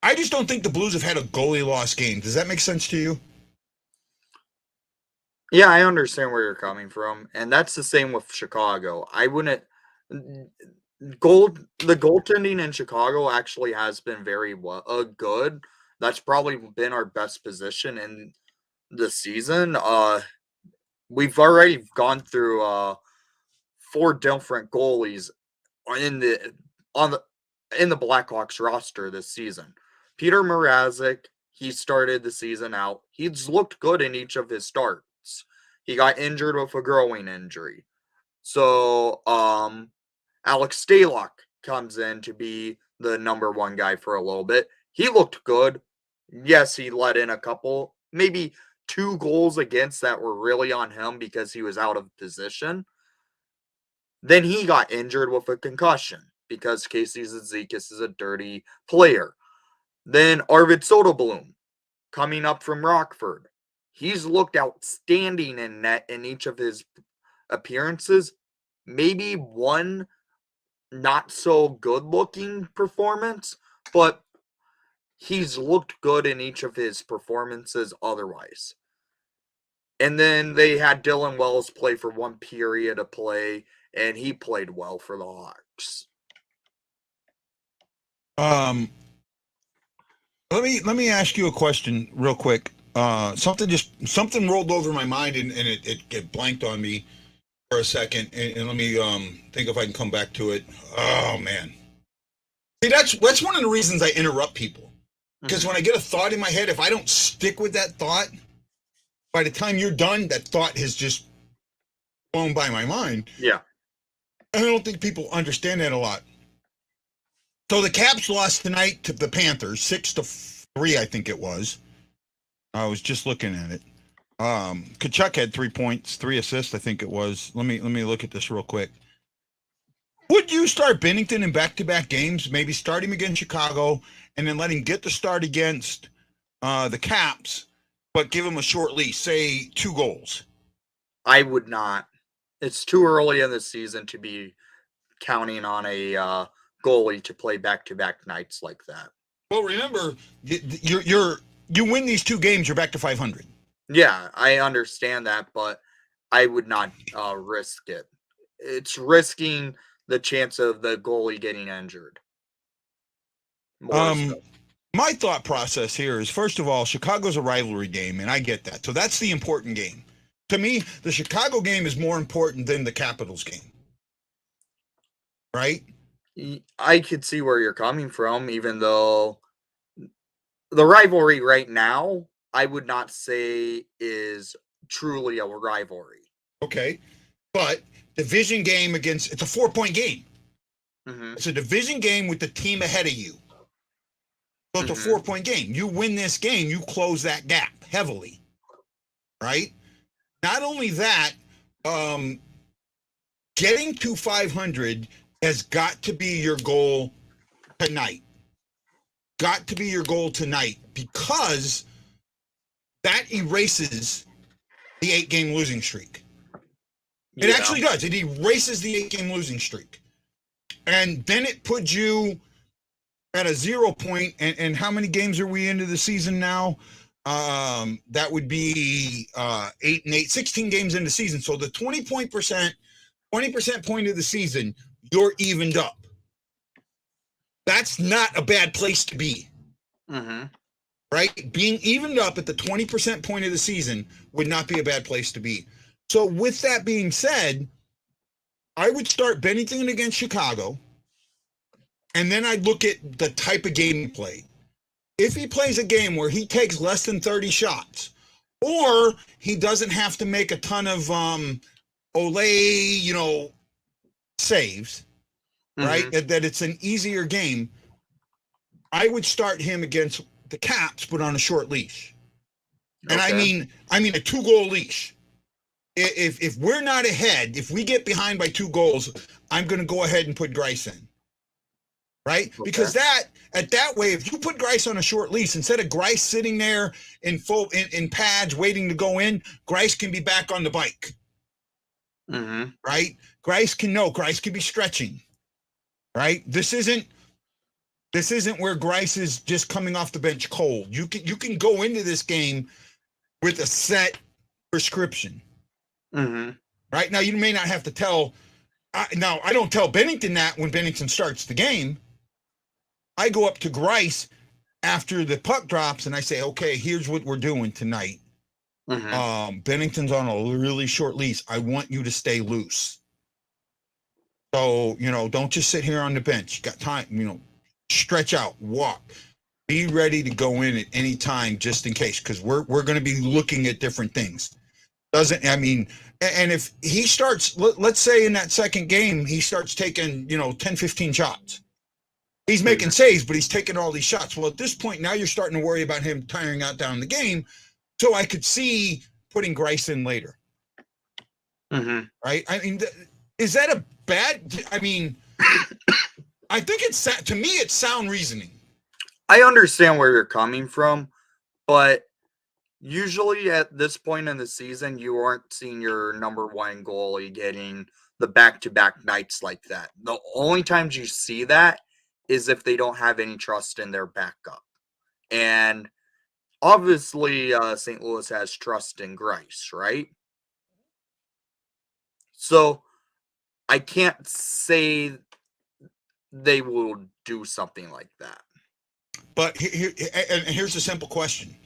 I just don't think the Blues have had a goalie loss game. Does that make sense to you? Yeah, I understand where you're coming from, and that's the same with Chicago. I wouldn't. The goaltending in Chicago actually has been very good. That's probably been our best position in the season. We've already gone through 4 different goalies in the Blackhawks roster this season. Peter Mrazek, he started the season out. He's looked good in each of his starts. He got injured with a growing injury. So, Alex Stalock comes in to be the number 1 guy for a little bit. He looked good. Yes, he let in a couple, maybe 2 goals against that were really on him because he was out of position. Then he got injured with a concussion because Casey Zizekas is a dirty player. Then Arvid Soderblom, coming up from Rockford. He's looked outstanding in net in each of his appearances. Maybe one not so good looking performance, but he's looked good in each of his performances otherwise. And then they had Dylan Wells play for 1 period of play, and he played well for the Hawks. Let me ask you a question real quick. Something rolled over my mind and it blanked on me for a second, and let me think if I can come back to it. Oh man. See, that's one of the reasons I interrupt people. Because when I get a thought in my head, if I don't stick with that thought, by the time you're done, that thought has just blown by my mind. Yeah. And I don't think people understand that a lot. So the Caps lost tonight to the Panthers, 6-3, I think it was. I was just looking at it. Kachuk had 3 points, 3 assists, I think it was. Let me look at this real quick. Would you start Binnington in back-to-back games? Maybe start him against Chicago and then let him get the start against the Caps, but give him a short leash, say 2 goals? I would not. It's too early in the season to be counting on a goalie to play back-to-back nights like that. Well, remember, you win these 2 games, you're back to 500. Yeah, I understand that, but I would not risk it. It's risking the chance of the goalie getting injured. My thought process here is, first of all, Chicago's a rivalry game, and I get that. So that's the important game. To me, the Chicago game is more important than the Capitals game. Right? I could see where you're coming from, even though the rivalry right now, I would not say is truly a rivalry. Okay. But division game it's a 4-point game. It's a division game with the team ahead of you. So it's a 4-point game. You win this game, you close that gap heavily. Right? Not only that, getting to 500 has got to be your goal tonight. Got to be your goal tonight, because that erases the 8-game losing streak. It actually does. It erases the 8-game losing streak. And then it puts you at a 0 point. And how many games are we into the season now? That would be 8 and 8, 16 games into the season. So the 20% point of the season, you're evened up. That's not a bad place to be. Right? Being evened up at the 20% point of the season would not be a bad place to be. So with that being said, I would start Binnington against Chicago, and then I'd look at the type of game he played. If he plays a game where he takes less than 30 shots, or he doesn't have to make a ton of saves, right? That it's an easier game, I would start him against the Caps, but on a short leash. And I mean a 2-goal leash. If we're not ahead, if we get behind by 2 goals, I'm going to go ahead and put Greiss in. Right? Because at that way, if you put Greiss on a short leash, instead of Greiss sitting there in pads waiting to go in, Greiss can be back on the bike. Right? Greiss can be stretching. Right? This isn't where Greiss is just coming off the bench cold. You can go into this game with a set prescription. Right? Now, you may not have to tell. I don't tell Binnington that when Binnington starts the game. I go up to Greiss after the puck drops and I say, okay, here's what we're doing tonight. Binnington's on a really short leash. I want you to stay loose. So, don't just sit here on the bench. You got time, stretch out, walk, be ready to go in at any time just in case, because we're going to be looking at different things. And if he starts, let's say in that second game, he starts taking, 10, 15 shots. He's making saves, but he's taking all these shots. Well, at this point, now you're starting to worry about him tiring out down the game. So I could see putting Greiss in later. Right? I mean, is that a bad? I mean, I think to me, it's sound reasoning. I understand where you're coming from, but usually at this point in the season, you aren't seeing your number 1 goalie getting the back-to-back nights like that. The only times you see that is if they don't have any trust in their backup. And obviously, St. Louis has trust in Greiss, right? So I can't say they will do something like that. But here's a simple question.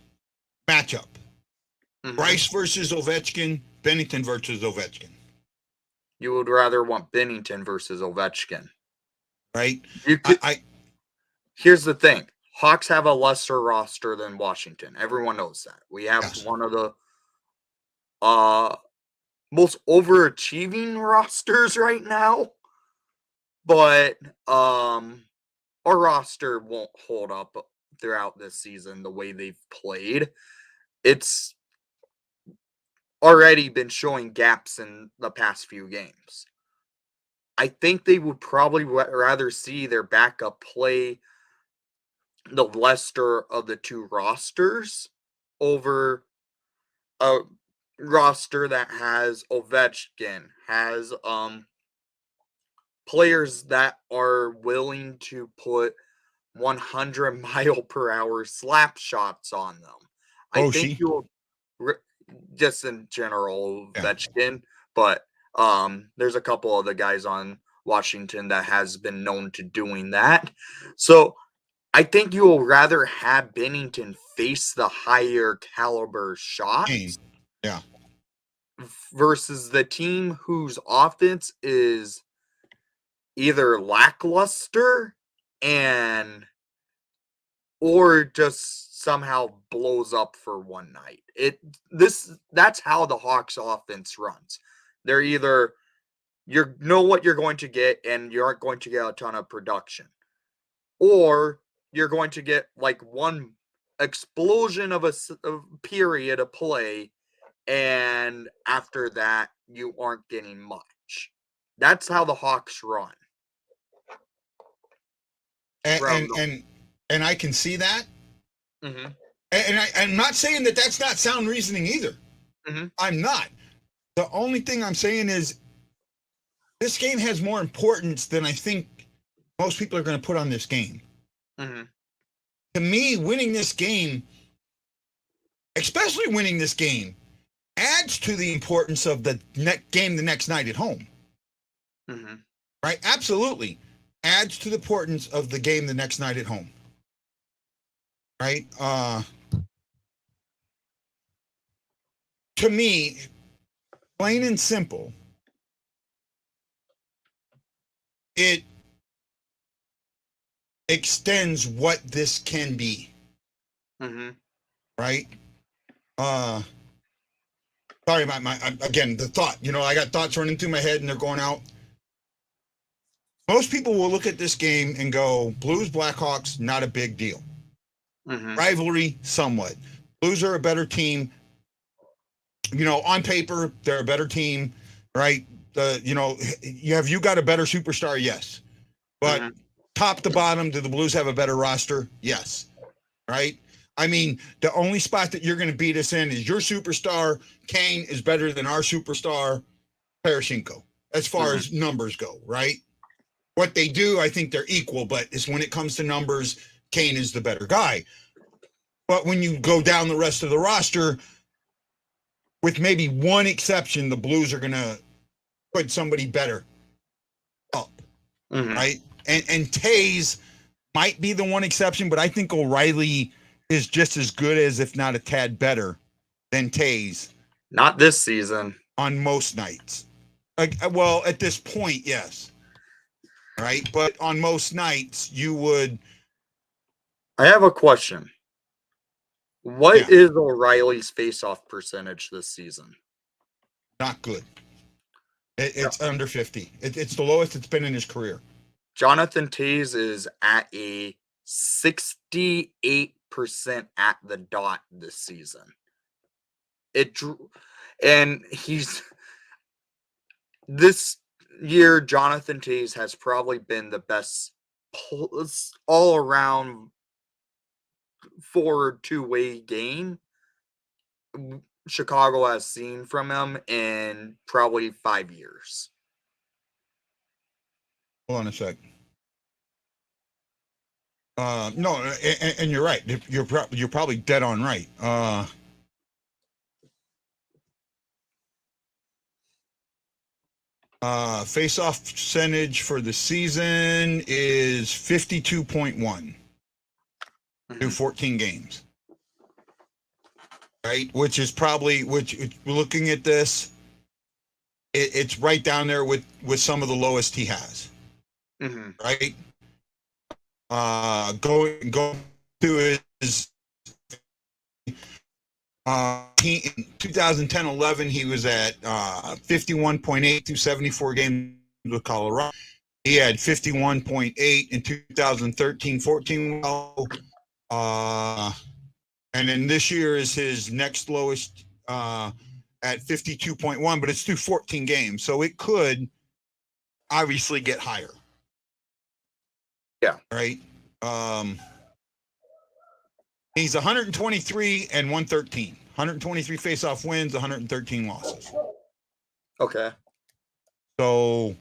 Matchup. Bryce versus Ovechkin, Bennington versus Ovechkin. You would rather want Bennington versus Ovechkin. Right? Here's the thing. Hawks have a lesser roster than Washington. Everyone knows that. We have one of the most overachieving rosters right now. But our roster won't hold up throughout this season the way they've played. It's already been showing gaps in the past few games. I think they would probably rather see their backup play the lesser of the two rosters over a roster that has Ovechkin, has players that are willing to put 100-mile-per-hour slap shots on them. I think you'll just in general Ovechkin, but there's a couple of the guys on Washington that has been known to doing that. So I think you will rather have Bennington face the higher caliber shots versus the team whose offense is either lackluster or just somehow blows up for one night. That's how the Hawks offense runs. They're either you know what you're going to get and you aren't going to get a ton of production, or you're going to get like one explosion of a period of play, and after that you aren't getting much. That's how the Hawks run. And I can see that. And I'm not saying that that's not sound reasoning either. I'm not. The only thing I'm saying is this game has more importance than I think most people are going to put on this game. To me, winning this game, especially winning this game, adds to the importance of the game the next night at home. Right? Absolutely. Adds to the importance of the game the next night at home. Right? To me, plain and simple, it extends what this can be. Right? Sorry about the thought. I got thoughts running through my head and they're going out. Most people will look at this game and go, Blues, Blackhawks, not a big deal. Rivalry, somewhat. Blues are a better team. On paper, they're a better team, right? You got a better superstar? Yes. But top to bottom, do the Blues have a better roster? Yes. Right? I mean, the only spot that you're going to beat us in is your superstar, Kane, is better than our superstar, Parashenko, as far as numbers go, right? What they do, I think they're equal, but it's when it comes to numbers, Kane is the better guy. But when you go down the rest of the roster, with maybe one exception, the Blues are going to put somebody better up, right? And Tays might be the one exception, but I think O'Reilly is just as good as, if not a tad better, than Tays. Not this season. On most nights. Well, at this point, yes. Right? But on most nights, you would... I have a question. What is O'Reilly's face-off percentage this season? Not good. It's under 50. It's the lowest it's been in his career. Jonathan Tays is at a 68% at the dot this season. This year, Jonathan Tays has probably been the best all-around forward two-way game Chicago has seen from him in probably 5 years. Hold on a sec. No, and you're right. You're probably dead on right. Face-off percentage for the season is 52.1 through 14 games. Right, which is probably looking at this, it's right down there with some of the lowest he has. Right. Going to his in 2010-11, he was at 51.8 through 74 games with Colorado. He had 51.8 in 2013-14. And then this year is his next lowest at 52.1, but it's through 14 games. So it could obviously get higher. Yeah. Right. He's 123 and 113. 123 face-off wins, 113 losses. Okay. So,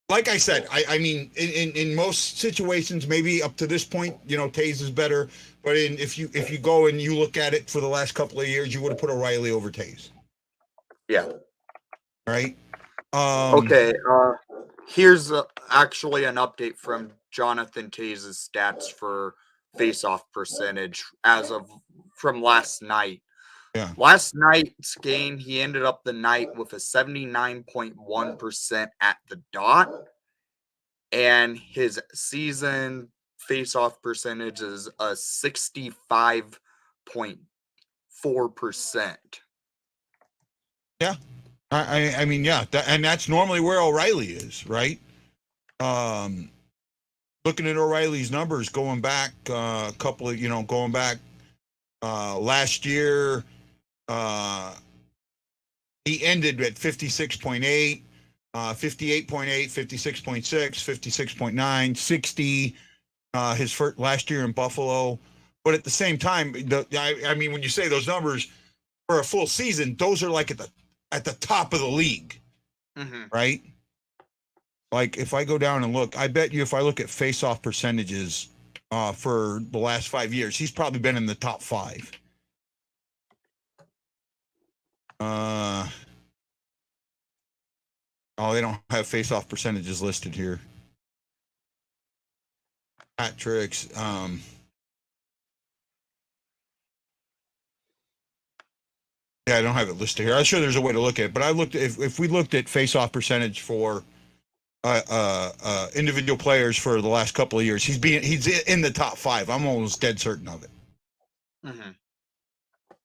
like I said, I mean, in most situations, maybe up to this point, you know, Taze is better. But if you go and you look at it for the last couple of years, you would have put O'Reilly over Taze. Yeah. Right. Okay. Here's actually an update from Jonathan Taze's stats for face-off percentage from last night. Yeah. Last night's game, he ended up the night with a 79.1% at the dot, and his season face-off percentage is a 65.4%. Yeah. I mean, yeah, and that's normally where O'Reilly is, right? Looking at O'Reilly's numbers going back a couple of, going back last year, he ended at 56.8, 58.8, 56.6, 56.9, 60, his first last year in Buffalo. But at the same time, I mean, when you say those numbers for a full season, those are like at the top of the league, right? Like if I go down and look, I bet you if I look at face-off percentages for the last 5 years, he's probably been in the top 5. Oh, they don't have face-off percentages listed here. Hat tricks. Yeah, I don't have it listed here. I'm sure there's a way to look at it, but I looked if we looked at face-off percentage for individual players for the last couple of years, he's in the top 5. I'm almost dead certain of it.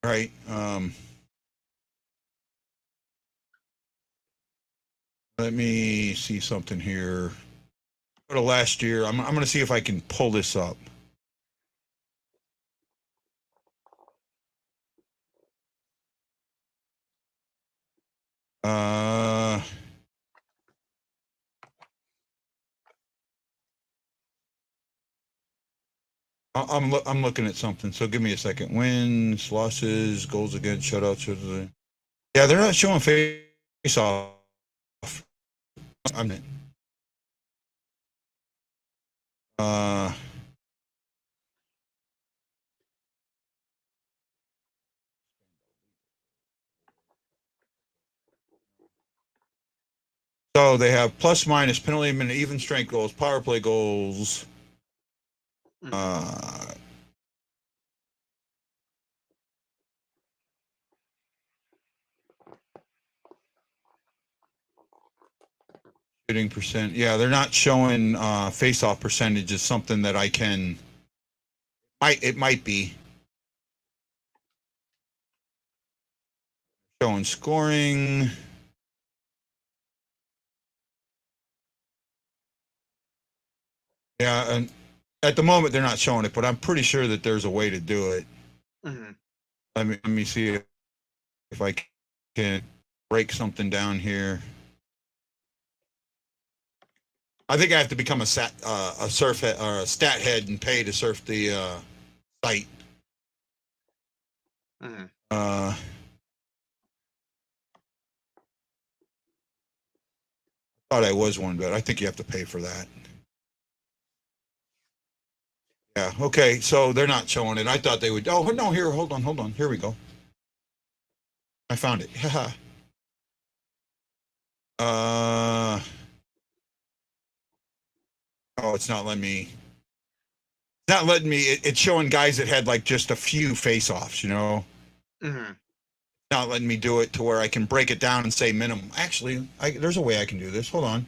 Right. Let me see something here. Go to last year. I'm going to see if I can pull this up. I'm looking at something, so give me a second. Wins, losses, goals against, shutouts. Yeah, they're not showing face off. I'm in. So they have plus minus penalty minute, even strength goals, power play goals. Shooting percent. Yeah, they're not showing face-off percentage as something that I can. It might be showing scoring. Yeah, and at the moment they're not showing it, but I'm pretty sure that there's a way to do it. Let me see if I can break something down here. I think I have to become a surf head or a stat head and pay to surf the site. Thought I was one, but I think you have to pay for that. Yeah. Okay. So they're not showing it. I thought they would. Oh no! Here, hold on. Here we go. I found it. Oh, it's not letting me. It's not letting me. It's showing guys that had like just a few face-offs, you know. Mm-hmm. Not letting me do it to where I can break it down and say minimum. Actually, there's a way I can do this. Hold on.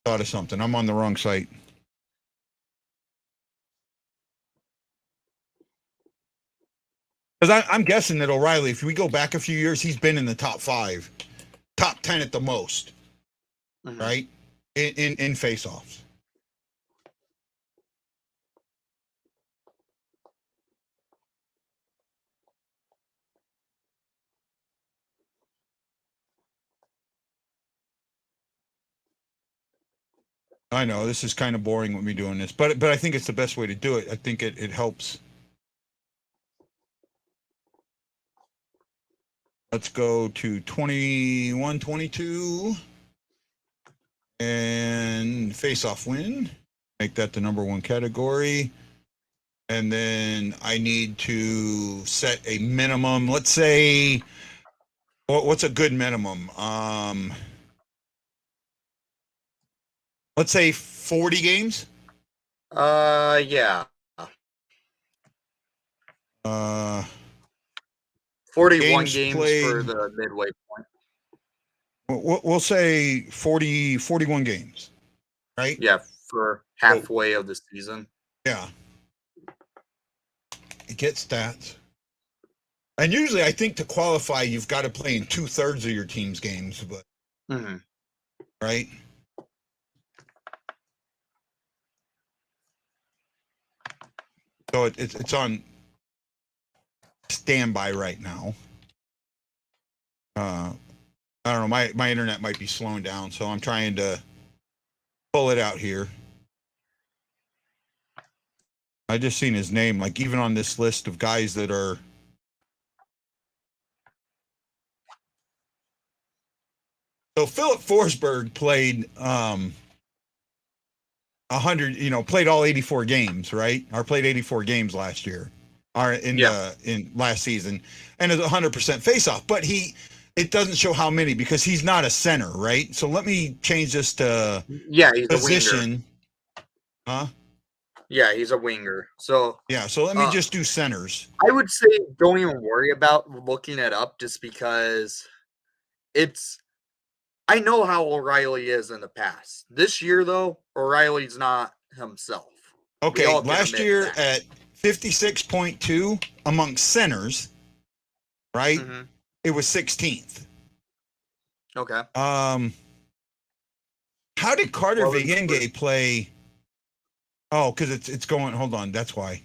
Thought of something. I'm on the wrong site. Because I'm guessing that O'Reilly, if we go back a few years, he's been in the top 5, top 10 at the most, right? In face-offs. I know this is kind of boring with me doing this, but I think it's the best way to do it. I think it helps. Let's go to 21-22 and face-off win. Make that the number 1 category. And then I need to set a minimum. Let's say, what's a good minimum? Let's say 40 games. Yeah. 41 games for the midway point. We'll say 41 games, right? Yeah, for halfway of the season. Yeah. Get stats. And usually I think to qualify, you've got to play in 2/3 of your team's games, but right? So it's on standby right now. I don't know. My internet might be slowing down, so I'm trying to pull it out here. I just seen his name, like even on this list of guys that are. So Philip Forsberg played 100, played all 84 games, right? Or played 84 games last year, or in last season, and is 100% faceoff. But it doesn't show how many because he's not a center, right? So let me change this to he's position. a winger. Huh? Yeah, he's a winger. So so let me just do centers. I would say don't even worry about looking it up just because I know how O'Reilly is in the past. This year, though, O'Reilly's not himself. Okay, last year at 56.2 among centers, right? It was 16th. Okay. How did Carter Vigenge play? Oh, because it's going. Hold on, that's why.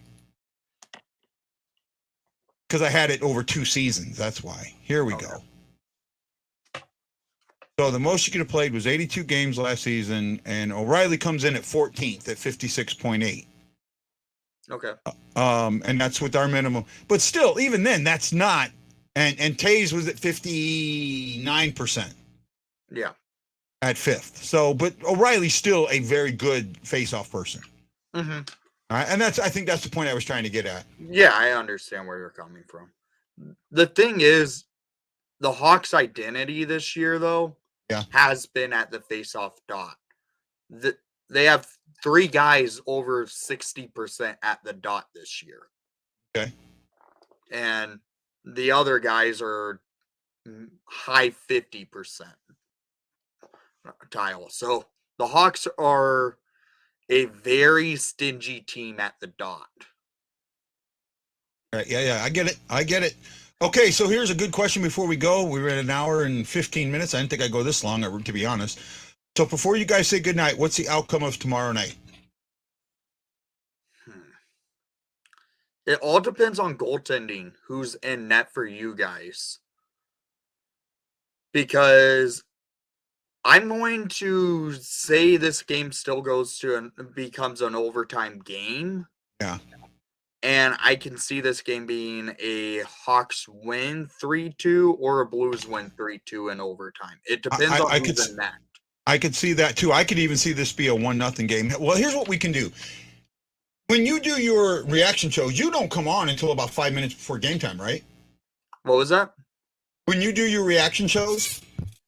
Because I had it over 2 seasons. That's why. Here we go. So the most you could have played was 82 games last season, and O'Reilly comes in at 14th at 56.8. Okay. And that's with our minimum. But still, even then, that's not. And Taze was at 59%. Yeah. At 5th. So, but O'Reilly's still a very good face-off person. All right, and I think that's the point I was trying to get at. Yeah, I understand where you're coming from. The thing is, the Hawks' identity this year, though, has been at the face-off dot. They have 3 guys over 60% at the dot this year. Okay. And the other guys are high 50% tile. So the Hawks are a very stingy team at the dot. Right. Yeah. I get it. Okay, so here's a good question before we go. We were at 1 hour and 15 minutes. I didn't think I'd go this long, to be honest. So before you guys say goodnight, what's the outcome of tomorrow night? It all depends on goaltending, who's in net for you guys. Because I'm going to say this game still goes to becomes an overtime game. Yeah. And I can see this game being a Hawks win 3-2 or a Blues win 3-2 in overtime. It depends on who's in net. I could see that too. I could even see this be a 1-0 game. Well, here's what we can do. When you do your reaction shows, you don't come on until about 5 minutes before game time, right? What was that? When you do your reaction shows,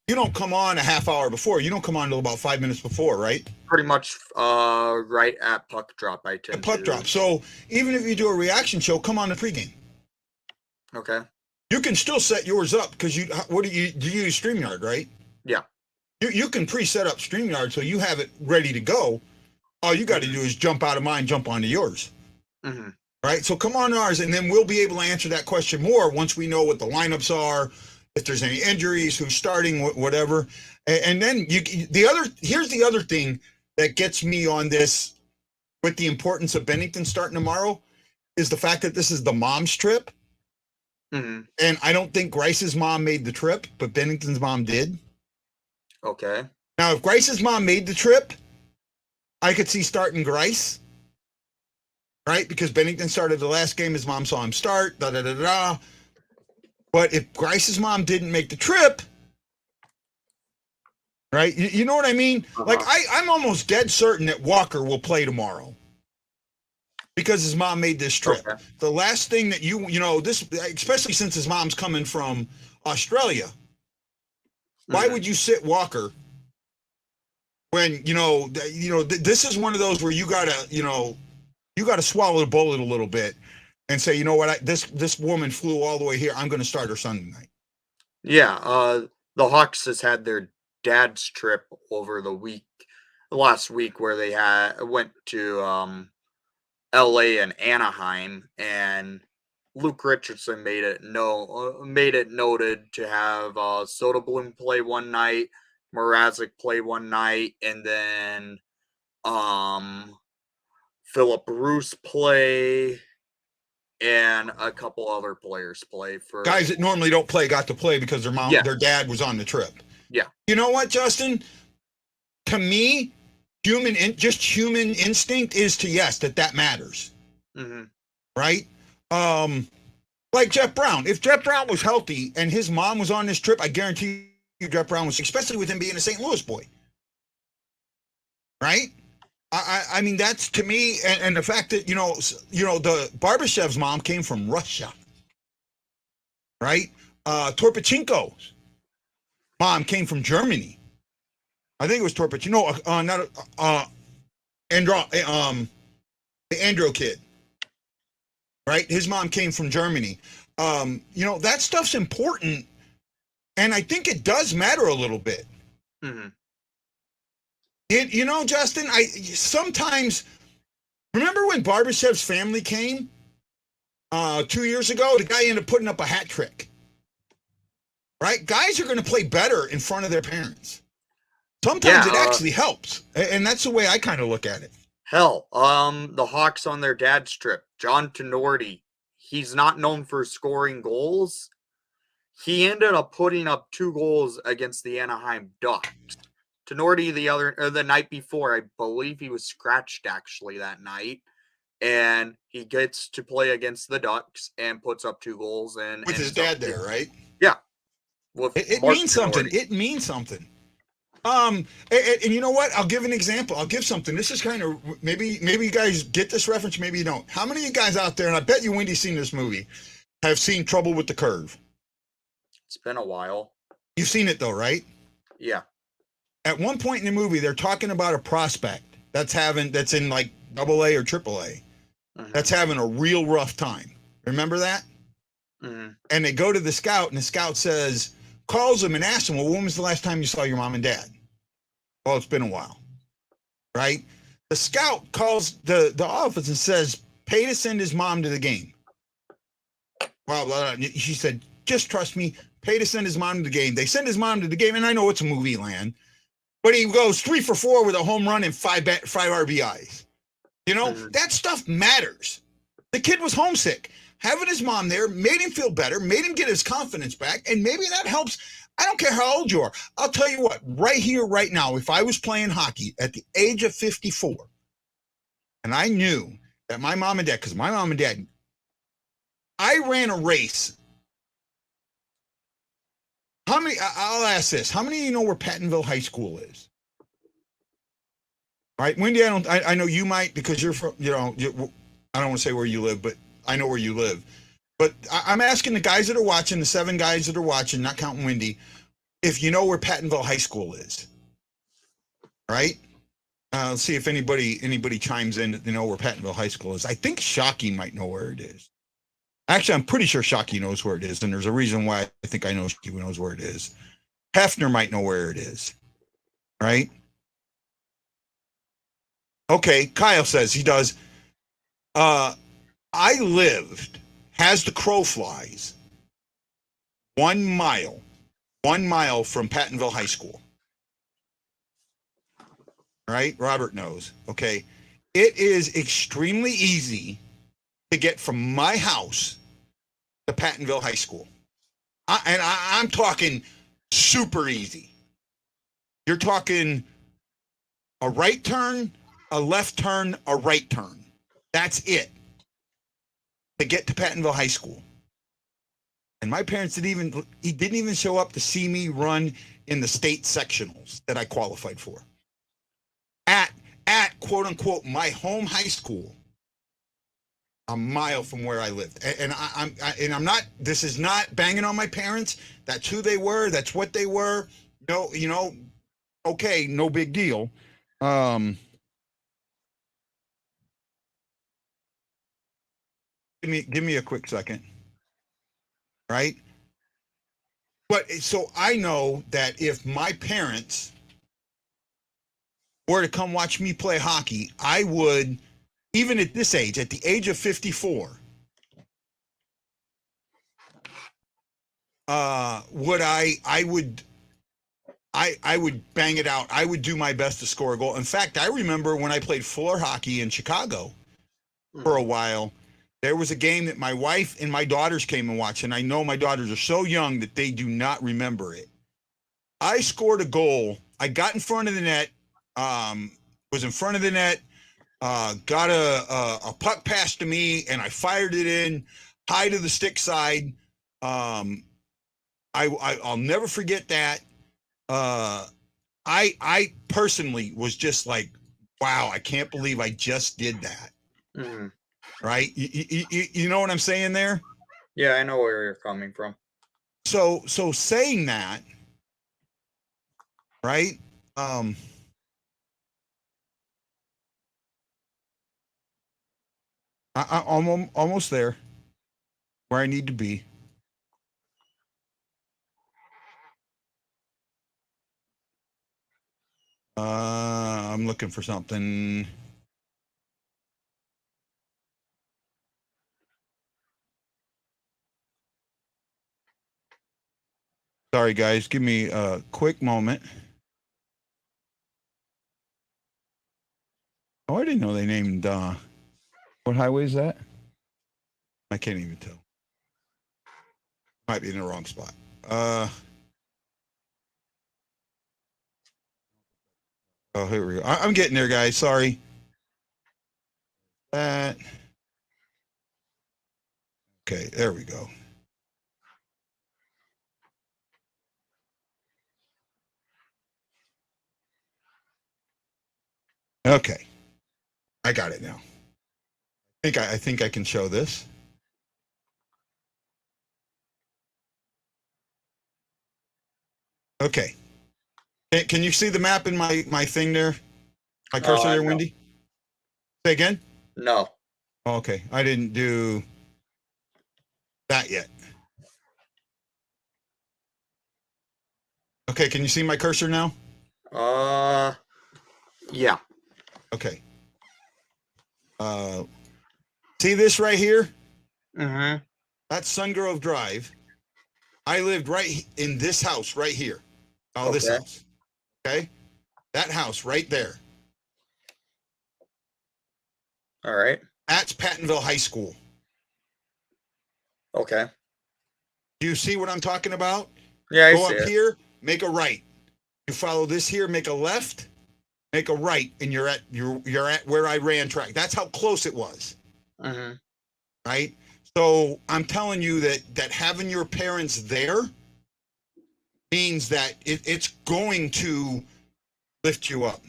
You don't come on a half hour before. You don't come on until about 5 minutes before, right? Pretty much right at puck drop, I tend to. Puck drop. So even if you do a reaction show, come on the pregame. Okay. You can still set yours up because do you use StreamYard, right? Yeah. You can pre-set up StreamYard so you have it ready to go. All you got to do is jump out of mine, jump onto yours. Mm-hmm. Right? So come on ours, and then we'll be able to answer that question more once we know what the lineups are, if there's any injuries, who's starting, whatever. And then here's the other thing that gets me on this with the importance of Bennington starting tomorrow is the fact that this is the mom's trip. Mm-hmm. And I don't think Grice's mom made the trip, but Bennington's mom did. Okay. Now, if Grice's mom made the trip, I could see starting Grice, right? Because Bennington started the last game. His mom saw him start, da-da-da-da. But if Grice's mom didn't make the trip, right? You know what I mean? Uh-huh. Like, I'm almost dead certain that Walker will play tomorrow because his mom made this trip. Okay. The last thing that this, especially since his mom's coming from Australia, why would you sit Walker when, this is one of those where you gotta swallow the bullet a little bit and say, you know what, this woman flew all the way here. I'm going to start her Sunday night. Yeah, the Hawks has had their dad's trip over last week where they went to LA and Anaheim, and Luke Richardson made it noted to have Soderblom play one night, Mrazek play one night, and then Philip Roos play, and a couple other players play for guys that normally don't play got to play because their dad was on the trip. Yeah. You know what, Justin? To me, human instinct is to yes, that matters. Mm-hmm. Right? Like Jeff Brown. If Jeff Brown was healthy and his mom was on this trip, I guarantee you Jeff Brown was, especially with him being a St. Louis boy. Right? I mean, that's to me, and the fact that, the Barbashev's mom came from Russia. Right? Torpachenko's mom came from Germany. I think it was Torpachenko. The Andro kid. Right? His mom came from Germany. That stuff's important. And I think it does matter a little bit. Mm-hmm. Justin, I sometimes remember when Barbashev's family came 2 years ago, the guy ended up putting up a hat trick. Right? Guys are going to play better in front of their parents. Sometimes it actually helps. And that's the way I kind of look at it. Hell, the Hawks on their dad's trip, John Tenorti, he's not known for scoring goals. He ended up putting up 2 goals against the Anaheim Ducks. Tenorti the night before, I believe he was scratched actually that night, and he gets to play against the Ducks and puts up 2 goals and with his dad there, right? Yeah. It means something. It means something. And you know what? I'll give an example. I'll give something. This is kind of maybe you guys get this reference, maybe you don't. How many of you guys out there, and I bet you Wendy's seen this movie, have seen Trouble with the Curve? It's been a while. You've seen it though, right? Yeah. At one point in the movie, they're talking about a prospect that's in like AA or AAA. Mm-hmm. That's having a real rough time. Remember that? Mm-hmm. And they go to the scout, and the scout calls him and asks him, well, when was the last time you saw your mom and dad? Well, it's been a while. Right? The scout calls the office and says, pay to send his mom to the game. Well, she said, just trust me, pay to send his mom to the game. They send his mom to the game, and I know it's a movie land, but he goes 3 for 4 with a home run and 5 RBIs. That stuff matters. The kid was homesick. Having his mom there made him feel better, made him get his confidence back, and maybe that helps. I don't care how old you are. I'll tell you what, right here, right now, if I was playing hockey at the age of 54, and I knew that my mom and dad, because my mom and dad, I ran a race. I'll ask this. How many of you know where Pattonville High School is? All right, Wendy, I know you might because you're from, I don't want to say where you live, but I know where you live. But I'm asking the guys that are watching, the 7 guys that are watching, not counting Wendy, if you know where Pattonville High School is, right? Let's see if anybody chimes in to know where Pattonville High School is. I think Shockey might know where it is. Actually, I'm pretty sure Shockey knows where it is, and there's a reason why I think I know Shockey knows where it is. Hefner might know where it is, right? Okay, Kyle says he does. I lived, as the crow flies, 1 mile from Pattonville High School. Right? Robert knows. Okay. It is extremely easy to get from my house to Pattonville High School. I'm talking super easy. You're talking a right turn, a left turn, a right turn. That's it to get to Pattonville High School. And my parents didn't even show up to see me run in the state sectionals that I qualified for. At quote unquote my home high school, a mile from where I lived. And I'm not, this is not banging on my parents. That's who they were. That's what they were. No, okay, no big deal. Give me a quick second. Right? But so I know that if my parents were to come watch me play hockey, I would, even at this age, at the age of 54, I would bang it out. I would do my best to score a goal. In fact, I remember when I played floor hockey in Chicago for a while, there was a game that my wife and my daughters came and watched, and I know my daughters are so young that they do not remember it. I scored a goal. I got in front of the net, was in front of the net, got a puck pass to me, and I fired it in high to the stick side. I'll never forget that. I personally was just like, wow, I can't believe I just did that. Mm-hmm. Right? You know what I'm saying there? Yeah, I know where you're coming from. So saying that, right? I'm almost there where I need to be. I'm looking for something. Sorry, guys. Give me a quick moment. Oh, I didn't know they named, what highway is that? I can't even tell. Might be in the wrong spot. Oh, here we go. I'm getting there, guys. Sorry. That. Okay, there we go. Okay, I got it now. I think I can show this. Okay. Can you see the map in my thing there? My cursor there, No. Wendy? Say again? No. Okay, I didn't do that yet. Okay, can you see my cursor now? Yeah. Okay. See this right here? Mm-hmm. That's Sungrove Drive. I lived right in this house right here. Oh, this Okay. house. Okay? That house right there. All right. That's Pattonville High School. Okay. Do you see what I'm talking about? Yeah, I Go see up it. here, make a right. You follow this here, make a left, make a right, and you're at where I ran track. That's how close it was. Mm-hmm. Right? So I'm telling you that having your parents there means that it's going to lift you up.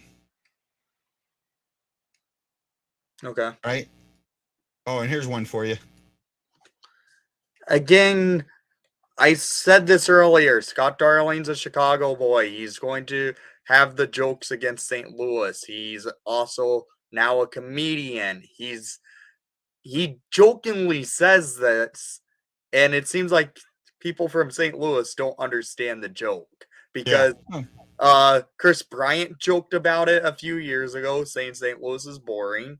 Okay. Right? Oh, and here's one for you. Again, I said this earlier. Scott Darling's a Chicago boy. He's going to have the jokes against St. Louis. He's also now a comedian. He jokingly says this, and it seems like people from St. Louis don't understand the joke because Chris Bryant joked about it a few years ago, saying St. Louis is boring.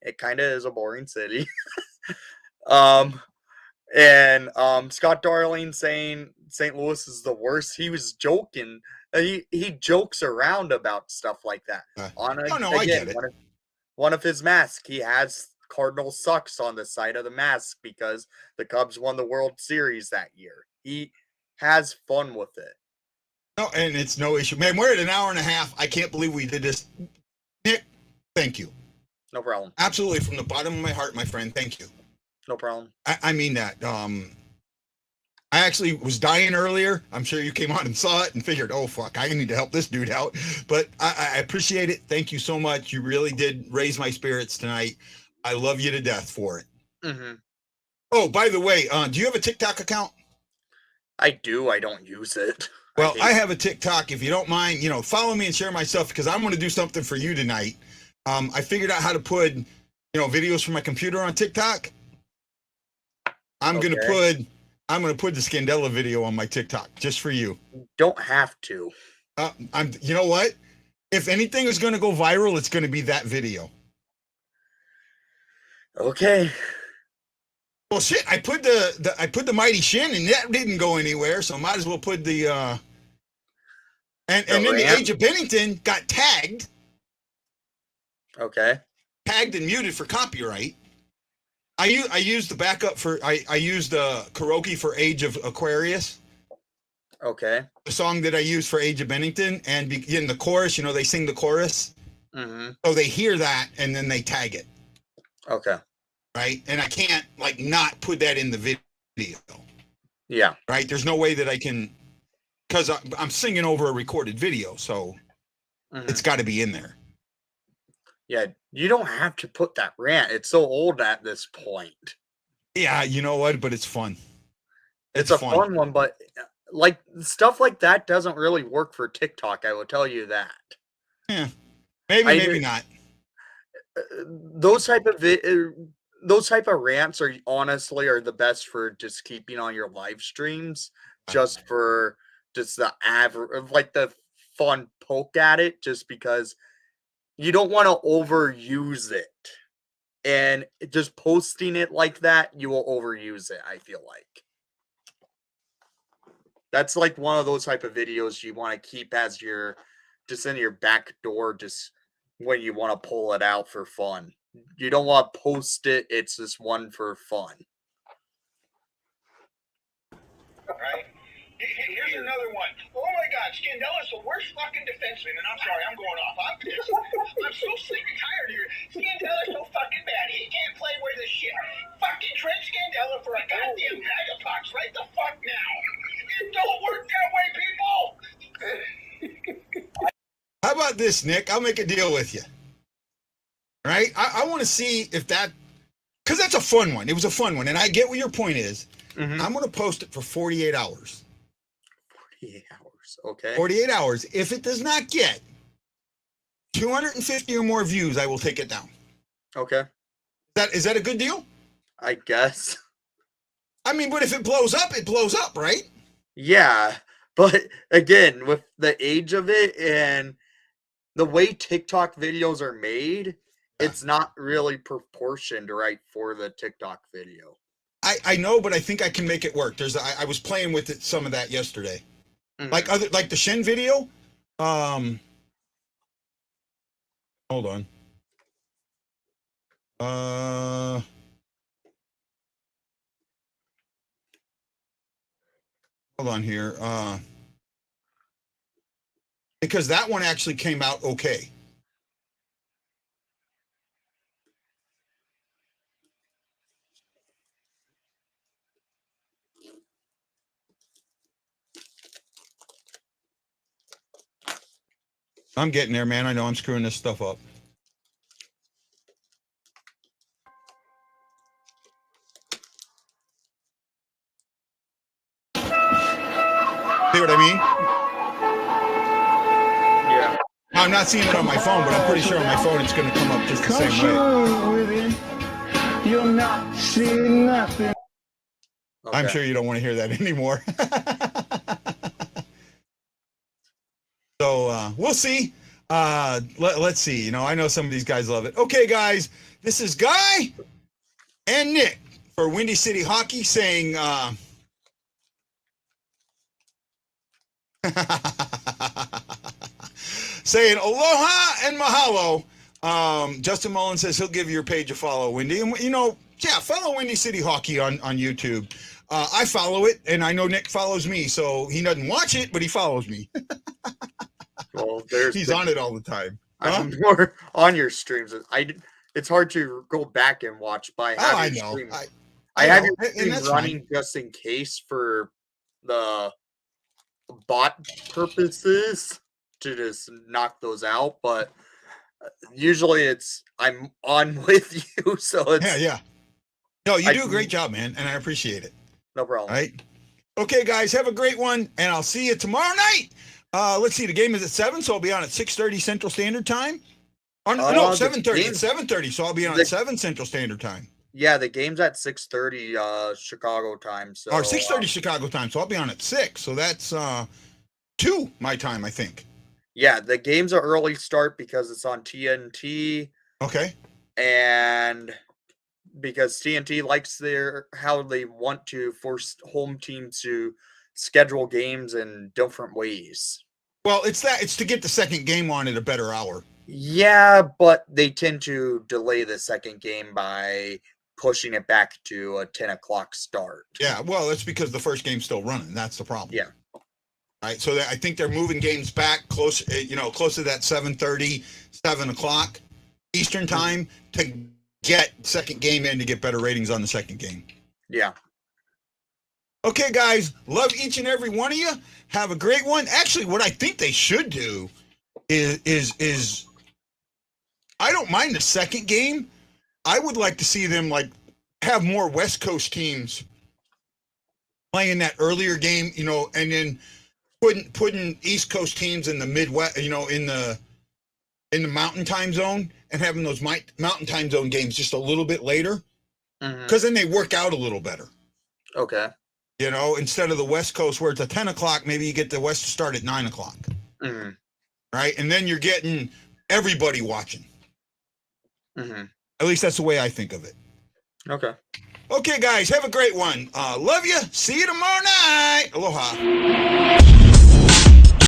It kind of is a boring city. And Scott Darling saying St. Louis is the worst. He was joking. He jokes around about stuff like that. I get it. One of his masks, he has Cardinal sucks on the side of the mask because the Cubs won the World Series that year. He has fun with it. No, and it's no issue. Man, we're at an hour and a half. I can't believe we did this. Nick, thank you. No problem. Absolutely, from the bottom of my heart, my friend, thank you. No problem. I mean that. I actually was dying earlier. I'm sure you came on and saw it and figured, oh, fuck, I need to help this dude out. But I appreciate it. Thank you so much. You really did raise my spirits tonight. I love you to death for it. Mm-hmm. Oh, by the way, do you have a TikTok account? I do. I don't use it. Well, I have a TikTok. If you don't mind, follow me and share my stuff because I'm going to do something for you tonight. I figured out how to put, videos from my computer on TikTok. I'm going to put the Scandella video on my TikTok just for you. Don't have to. You know what? If anything is going to go viral, it's going to be that video. Okay. Well, shit, I put the Mighty Shin and that didn't go anywhere, so I might as well put the and then the Age of Bennington got tagged. Okay. Tagged and muted for copyright. I used the backup for I used karaoke for Age of Aquarius. Okay. The song that I used for Age of Bennington, and in the chorus, they sing the chorus. Mm-hmm. So they hear that and then they tag it. Okay. Right? And I can't not put that in the video. Yeah. Right? There's no way that I can, because I'm singing over a recorded video, so it's got to be in there. Yeah, you don't have to put that rant. It's so old at this point. Yeah, you know what? But it's fun. It's a fun one, but stuff like that doesn't really work for TikTok. I will tell you that. Yeah, maybe not. Those type of rants are the best for just keeping on your live streams, just for just the average, the fun poke at it, just because you don't want to overuse it. And just posting it like that, you will overuse it, I feel like. That's one of those type of videos you want to keep as just in your back door, just when you want to pull it out for fun. You don't want to post it. It's just one for fun. Right? Here's another one. Oh my God, Scandella's the worst fucking defenseman, and I'm sorry, I'm going off. I'm pissed. I'm so sick and tired of you. Scandella's so fucking bad. He can't play worth a shit. Fucking trade Scandella for a goddamn bag of pucks right the fuck now. It don't work that way, people. How about this, Nick? I'll make a deal with you. Right? I want to see if that, because that's a fun one. It was a fun one, and I get what your point is. Mm-hmm. I'm going to post it for 48 hours. 48 hours, okay. 48 hours. If it does not get 250 or more views, I will take it down. Okay. Is that a good deal? I guess. I mean, but if it blows up, it blows up, right? Yeah, but again, with the age of it and the way TikTok videos are made, it's not really proportioned right for the TikTok video. I know, but I think I can make it work. I was playing with it, some of that yesterday. Mm-hmm. Like the Shin video. Hold on. Hold on here. Because that one actually came out okay. I'm getting there, man. I know I'm screwing this stuff up. I'm not seeing it on my phone, but I'm pretty sure on my phone it's going to come up just the same way. With it, you'll not see nothing. Okay. I'm sure you don't want to hear that anymore. So we'll see. Let's see. You know, I know some of these guys love it. Okay, guys, this is Guy and Nick for Windy City Hockey saying saying aloha and mahalo. Justin Mullen says he'll give your page a follow, Windy. And, you know, yeah, follow Windy City Hockey on YouTube. I follow it, and I know Nick follows me, so he doesn't watch it, but he follows me. Well, he's on it all the time. I'm more on your streams. It's hard to go back and watch, but I have your stream. I have your stream running just in case for the bot purposes to just knock those out, but usually I'm on with you, so it's yeah. No, you do a great job, man, and I appreciate it. No problem. All right. Okay, guys, have a great one, and I'll see you tomorrow night. Let's see, the game is at 7, so I'll be on at 6:30 Central Standard Time. No, 7:30. It's 7:30, so I'll be on at 7 Central Standard Time. Yeah, the game's at 6:30 Chicago time. So or 6:30 Chicago time, so I'll be on at 6. So that's 2 my time, I think. Yeah, the game's an early start because it's on TNT. Okay. And because TNT likes how they want to force home teams to schedule games in different ways. Well, it's to get the second game on at a better hour. Yeah, but they tend to delay the second game by pushing it back to a 10 o'clock start. Yeah, well, that's because the first game's still running. That's the problem. Yeah. Right, so I think they're moving games back close to that 7:30, 7 o'clock Eastern time to get second game in to get better ratings on the second game. Yeah. Okay, guys, love each and every one of you. Have a great one. Actually, what I think they should do is I don't mind the second game. I would like to see them have more West Coast teams playing that earlier game, and then putting East Coast teams in the Midwest, in the Mountain Time Zone, and having those Mountain Time Zone games just a little bit later, because then they work out a little better. Okay. Instead of the West Coast where it's at 10 o'clock, maybe you get the West to start at 9 o'clock. Mm-hmm. Right? And then you're getting everybody watching. Mm-hmm. At least that's the way I think of it. Okay. Okay, guys, have a great one. Love you. See you tomorrow night. Aloha.